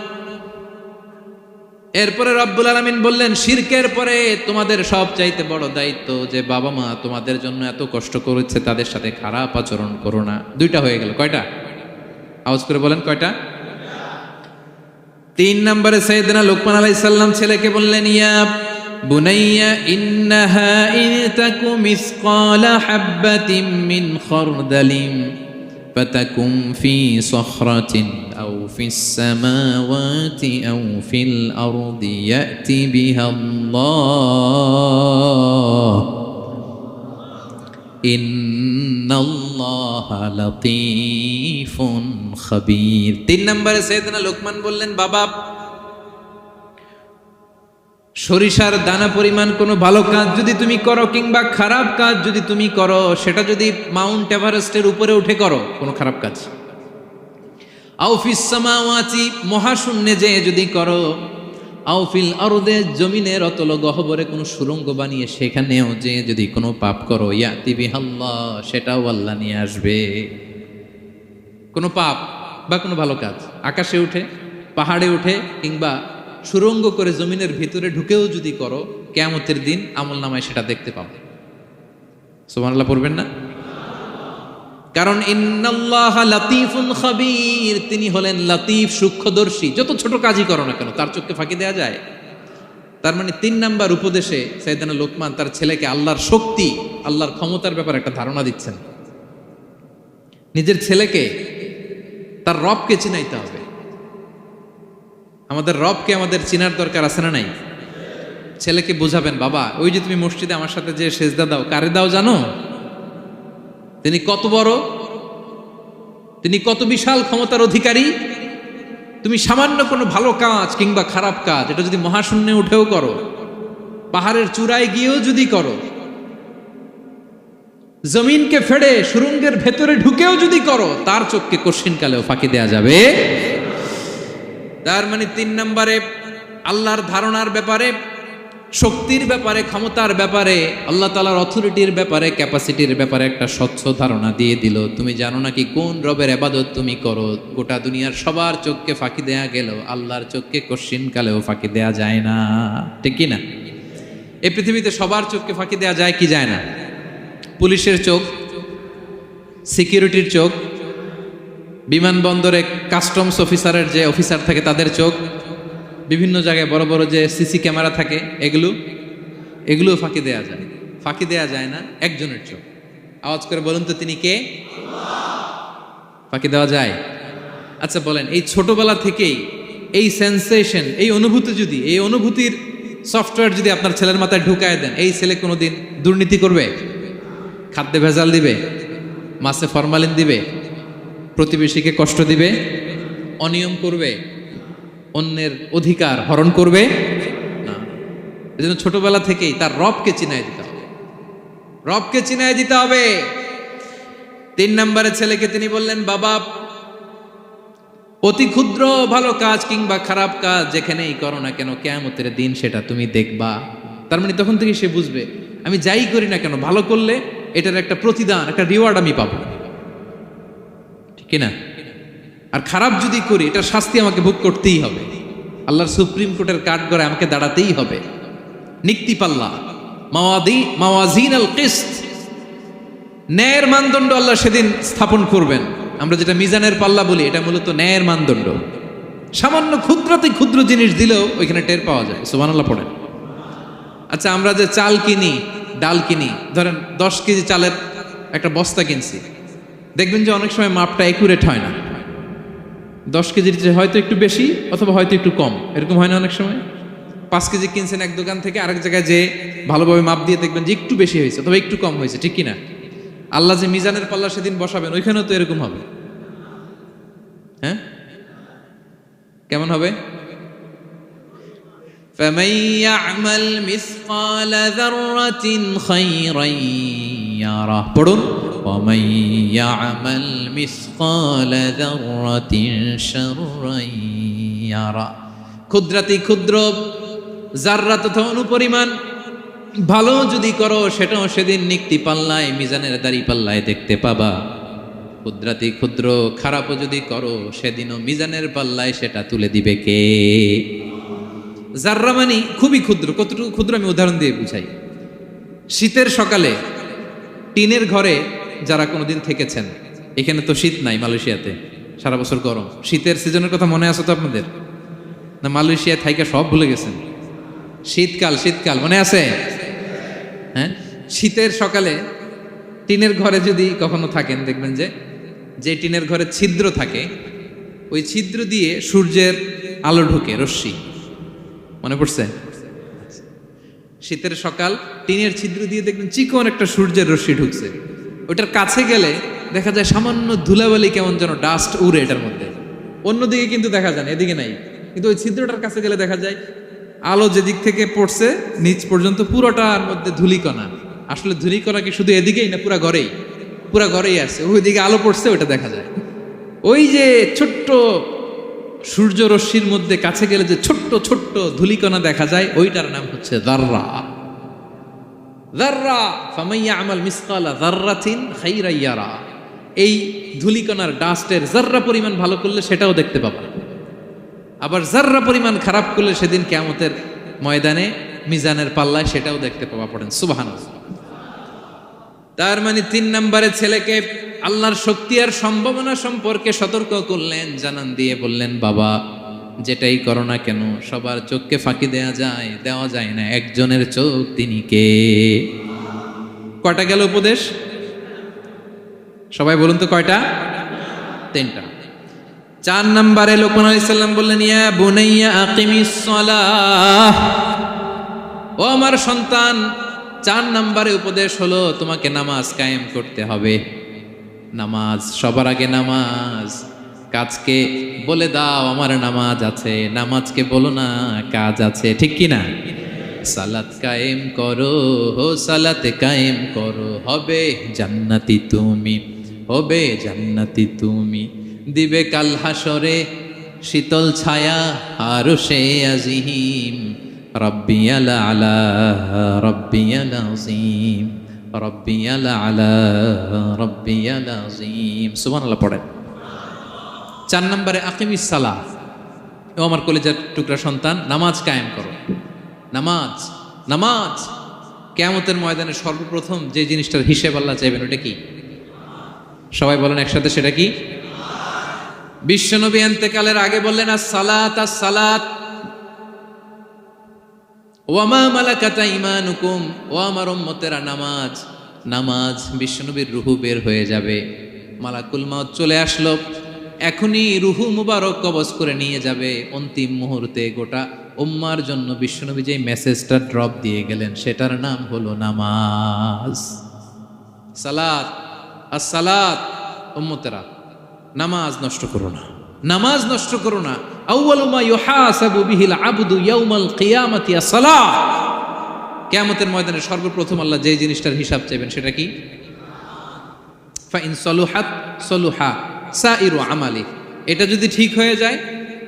S1: এরপরে রব্বুল আলামিন বললেন, শিরকের পরে তোমাদের সব চাইতে বড় দায়িত্ব যে বাবা মা তোমাদের জন্য এত কষ্ট করেছে, তাদের সাথে খারাপ আচরণ করো না। দুইটা হয়ে গেল, কয়টা? আওয়াজ করে বলেন কয়টা? 3 নম্বরে সাইয়েদনা লোকমান আলাইহিস সালাম ছেলেকে বললেন, ইয়া বুনাইয়া ইন্নাহা ইন তাকু মিসকালা হাববাতিন মিন খারদালিন ফাতাকুম ফি সখরাতিন আও ফিস সামাওয়াতি আও ফিল আরদি ইয়াতি বিহাল্লাহ ইন্নাল্লাহা লাতীফুন খাবীর। 3 নম্বরে সাইয়েদনা লোকমান বললেন, বাবা সরিষার দানা পরিমাণ কোনো ভালো কাজ যদি তুমি করো কিংবা খারাপ কাজ যদি তুমি করো, সেটা যদি মাউন্ট এভারেস্টের উপরে উঠে করো কোনো খারাপ কাজ, আও ফিস সামাওয়াতি মহাশূন্যে যে যদি করো, আও ফিল আরদে জমিনের অতল গহ্বরে কোনো সুড়ঙ্গ বানিয়ে সেখানেও যে যদি কোনো পাপ করো, ইয়াতি বিহাল্লাহ সেটাও আল্লাহ নিয়ে আসবে। কোনো পাপ বা কোনো ভালো কাজ আকাশে উঠে, পাহাড়ে উঠে কিংবা সুড়ঙ্গ করে জমিনের ভিতরে ঢুকেও যদি করো, কিয়ামতের দিন আমলনামায় সেটা দেখতে পাবে। সুবহানাল্লাহ পড়বেন না? কারণ ইন্নাল্লাহা লাতীফুন খাবীর, তিনি হলেন লাতীফ সূক্ষ্মদর্শী। যত ছোট কাজই করো না কেন তার চোখে ফাঁকি দেওয়া যায়। তার মানে 3 নাম্বার উপদেশে সাইয়েদনা লোকমান তার ছেলেকে আল্লাহর শক্তি, আল্লাহর ক্ষমতার ব্যাপারে একটা ধারণা দিচ্ছেন। নিজের ছেলেকে তার রবকে চিনাইতে হবে। আমাদের রবকে আমাদের চিনার দরকার আছে না নাই? ছেলেকে বোঝাবেন, বাবা ওই যে তুমি মসজিদে আমার সাথে যে সেজদা দাও, কারে দাও জানো? তিনি কত বড়, তিনি কত বিশাল ক্ষমতার অধিকারী। তুমি সামান্য কোনো ভালো কাজ কিংবা খারাপ কাজ এটা যদি মহাশূন্যে উঠেও করো, পাহাড়ের চূড়ায় গিয়েও যদি করো, জমিনকে ফেড়ে সুড়ঙ্গের ভেতরে ঢুকেও যদি করো, তার চোখকে কশিনকালেও ফাঁকি দেয়া যাবে। তার মানে 3 নম্বরে আল্লাহর ধারণার ব্যাপারে, শক্তির ব্যাপারে, ক্ষমতার ব্যাপারে, আল্লাহ তাআলার অথরিটির ব্যাপারে, ক্যাপাসিটির ব্যাপারে একটা স্বচ্ছ ধারণা দিয়ে দিল। তুমি জানো নাকি কোন রবের ইবাদত তুমি করো? গোটা দুনিয়ার সবার চোখকে ফাঁকি দেয়া গেল, আল্লাহর চোখকে কশিনকালেও ফাঁকি দেয়া যায় না, ঠিক কি না? এই পৃথিবীতে সবার চোখকে ফাঁকি দেয়া যায় কি যায় না? পুলিশের চোখ, সিকিউরিটির চোখ, বিমানবন্দরে কাস্টমস অফিসারের যে অফিসার থাকে তাদের চোখ, বিভিন্ন জায়গায় বড় বড় যে সিসি ক্যামেরা থাকে, এগুলো ফাঁকি দেয়া যায়। ফাঁকি দেয়া যায় না একজনের চোখ। আওয়াজ করে বলুন তো তিনি কে? ফাঁকি দেওয়া যায়? আচ্ছা বলেন, এই ছোটবেলা থেকেই এই সেন্সেশন, এই অনুভূতি যদি, এই অনুভূতির সফটওয়্যার যদি আপনার ছেলের মাথায় ঢুকায় দেন, এই ছেলে কোনোদিন দুর্নীতি করবে? খাদ্যে ভেজাল দিবে? মাছে ফরমালিন দিবে? প্রতিবেশীকে কষ্ট দিবে? অনিয়ম করবে? অন্যের অধিকার হরণ করবে না। এজন্য ছোটবেলা থেকেই তার রবকে চিনায় দিতে হবে, রবকে চিনায় দিতে হবে। 3 নম্বরে ছেলেকে তিনি বললেন, বাবা অতি ক্ষুদ্র ভালো কাজ কিংবা খারাপ কাজ যেখানেই করো না কেন, কিয়ামতের দিন সেটা তুমি দেখবা। তার মানে তখন থেকে সে বুঝবে, আমি যাই করি না কেন, ভালো করলে এটার একটা প্রতিদান, একটা রিওয়ার্ড আমি পাবো, ঠিক না? আর খারাপ যদি করি এটার শাস্তি আমাকে ভোগ করতেই হবে। আল্লাহর সুপ্রিম কোর্টের কাঠগড়ায় আমাকে দাঁড়াতেই হবে। নিক্তি পাল্লা, মাওয়াজিন আল কিসত, ন্যায়ের মানদণ্ড আল্লাহ সেদিন স্থাপন করবেন। আমরা যেটা মিজানের পাল্লা বলি, এটা মূলত ন্যায়ের মানদণ্ড। সামান্য ক্ষুদ্রাতি ক্ষুদ্র জিনিস দিলেও ওইখানে টের পাওয়া যায়। সুবহানাল্লাহ পড়েন। আচ্ছা আমরা যে চাল কিনি, ডাল কিনি, ধরেন 10 কেজি চালের একটা বস্তা কিনছি, দেখবেন যে অনেক সময় মাপটা একুরেট হয় না। 10 কেজির যে হয়তো একটু বেশি অথবা হয়তো একটু কম, এরকম হয় না অনেক সময়? 5 কেজি কিনছেন এক দোকান থেকে, আরেক জায়গায় যে ভালোভাবে মাপ দিয়ে দেখবেন যে একটু বেশি হয়েছে অথবা একটু কম হয়েছে, ঠিক কিনা? আল্লাহ যে মিজানের পাল্লা সেদিন বসাবেন, ওইখানেও তো এরকম হবে। হ্যাঁ, কেমন হবে? فَمَن يَعْمَلْ مِثْقَالَ ذَرَّةٍ خَيْرًا يَرَهُ পড়ুন, وَمَن يَعْمَلْ مِثْقَالَ ذَرَّةٍ شَرًّا يَرَهُ। ক্ষুদ্রাতি ক্ষুদ্র জাররা তথা অনুপরিমাণ ভালো যদি করো সেটাও সেদিন নিক্তি পাল্লায় মিজানের দাড়ি পাল্লায় দেখতে পাবা, ক্ষুদ্রাতি ক্ষুদ্র খারাপও যদি করো সেদিনও মিজানের পাল্লায় সেটা তুলে দিবে কে? জাররা মানে খুবই ক্ষুদ্র। কতটুকু ক্ষুদ্র আমি উদাহরণ দিয়ে বুঝাই। শীতের সকালে টিনের ঘরে যারা কোনোদিন থেকেছেন, এখানে তো শীত নাই, মালয়েশিয়াতে সারা বছর গরম। শীতের সিজনের কথা মনে আছে তো আপনাদের? না মালয়েশিয়ায় থাইকা সব ভুলে গেছেন? শীতকাল শীতকাল মনে আছে? হ্যাঁ, শীতের সকালে টিনের ঘরে যদি কখনো থাকেন, দেখবেন যে টিনের ঘরে ছিদ্র থাকে, ওই ছিদ্র দিয়ে সূর্যের আলো ঢুকে, রশ্মি। মনে পড়ছে? শীতের সকাল টিনের ছিদ্র দিয়ে দেখবেন চিকন একটা সূর্যের রশ্মি ঢুকছে। ওটার কাছে গেলে দেখা যায় সামান্য ধুলাবালি, কেমন যেন ডাস্ট উড়ে এটার মধ্যে। অন্যদিকে কিন্তু দেখা যায় না, এদিকে নাই, কিন্তু ওই ছিদ্রটার কাছে গেলে দেখা যায় আলো যেদিক থেকে পড়ছে নিচ পর্যন্ত পুরোটার মধ্যে ধূলিকণা। আসলে ধূলিকণা কি শুধু এদিকেই না, পুরা ঘরেই আছে। ওইদিকে আলো পড়ছে, ওইটা দেখা যায়। ওই যে ছোট্ট সূর্য রশ্মির মধ্যে কাছে গেলে যে ছোট্ট ছোট্ট ধূলিকণা দেখা যায়, ওইটার নাম হচ্ছে যাররা। যাররা ফামাইয়া আমাল মিসকালা যাররাতিন খাইরান ইয়ারা। এই ধূলিকণার ডাস্টের যাররা পরিমাণ ভালো করলে সেটাও দেখতে পাবা, আবার যাররা পরিমাণ খারাপ করলে সেদিন কিয়ামতের ময়দানে মিজানের পাল্লায় সেটাও দেখতে পাবা। পড়েন সুবহানাল্লাহ। তার মানে 3 নম্বরে ছেলেকে আল্লাহর শক্তি আর সম্ভাবনা সম্পর্কে সতর্ক করলেন, জানান দিয়ে বললেন, বাবা যেটাই করো না কেন সবার চোখকে ফাঁকি দেওয়া যায় না, একজনের চোখ, তিনি কে? কয়টা গেল উপদেশ? সবাই বলুন তো কয়টা? 3টা। 4 নম্বরে লোকমান আলাইহিস সালাম বললেন, ইয়া বুনাইয়া আকিমিস সালাহ, ও আমার সন্তান, 4 নম্বরে উপদেশ হলো তোমাকে নামাজ কায়েম করতে হবে। নামাজ, সবার আগে নামাজ। কাজকে বলে দাও আমার নামাজ আছে, নামাজকে বলো না কাজ আছে, ঠিক কি না? সালাত কায়েম করো, সালাতে কায়েম করো, হবে জান্নাতি তুমি, হবে জান্নাতি তুমি, দিবে কাল হাসরে শীতল ছায়া আরশে আজিম, রব্বিয়াল আলা রব্বিয়াল আযীম, রব্বিয়াল আলা রব্বিয়াল আযীম। সুবহানাল্লাহ পড়েন। 4 নম্বরে আকিমিস সালাহ, ও আমার কলেজার টুকরা সন্তান, নামাজ কায়েম করো। নামাজ কিয়ামতের ময়দানে সর্বপ্রথম যে জিনিসটার হিসেব আল্লাহ চাইবেন, ওটা কি? সবাই বলেন একসাথে, সেটা কি? বিশ্বনবী ইন্তেকালের আগে বললেন, আস-সালাত আস-সালাত ওয়া মা মালাকাত আইমানুকুম, ও আমার উম্মতেরা নামাজ নামাজ। বিশ্বনবীর রুহু বের হয়ে যাবে, মালাকুল মাউত চলে আসলো, এখনই রুহু মুবারক কবজ করে নিয়ে যাবে। অন্তিম মুহূর্তে গোটা উম্মার জন্য বিশ্বনবী যে মেসেজটা ড্রপ দিয়ে গেলেন, সেটার নাম হলো নামাজ। সালাত আস-সালাত, উম্মতেরা নামাজ নষ্ট করো না, নামাজ নষ্ট করো না। আউয়ালু মা ইউহাসাবু বিহিল আবদু ইয়াউমাল কিয়ামাতি আস-সালাহ। কিয়ামতের ময়দানে সর্বপ্রথম আল্লাহ যে জিনিসটার হিসাব চাইবেন সেটা কি? ফা ইন সলুহাত সলুহা সাইরু আমালি, এটা যদি ঠিক হয়ে যায়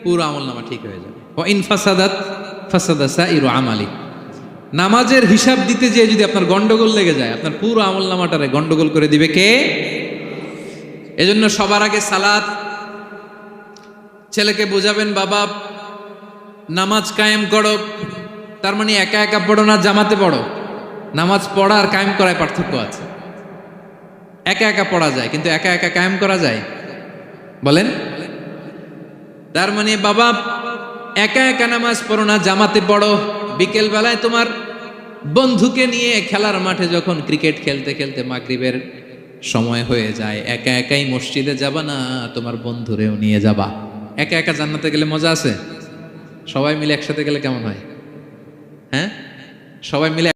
S1: পুরো আমলনামা ঠিক হয়ে যাবে। ওয়া ইন ফাসাদাত ফাসাদা সাইরু আমালি। নামাজের হিসাব দিতে যেয়ে যদি আপনার গন্ডগোল লেগে যায়, আপনার পুরো আমলনামাটারে গন্ডগোল করে দিবে কে? এজন্য সবার আগে সালাত। ছেলেকে বোঝাবেন, বাবা নামাজ কায়েম করো, তার মানে একা একা পড়ো না, জামাতে পড়ো। নামাজ পড়া আর কায়েম করায় পার্থক্য আছে। একা একা পড়া যায়, কিন্তু একা একা কায়েম করা যায়? বলেন। তার মানে বাবা একা একা নামাজ পড়ো না, জামাতে পড়ো। বিকেল বেলায় তোমার বন্ধুকে নিয়ে খেলার মাঠে যখন ক্রিকেট খেলতে খেলতে মাগরিবের সময় হয়ে যায়, একা একাই মসজিদে যাবা না, তোমার বন্ধুরেও নিয়ে যাবা। একা একা জান্নাতে গেলে মজা আছে? সবাই মিলে একসাথে গেলে কেমন হয়? হ্যাঁ, সবাই মিলে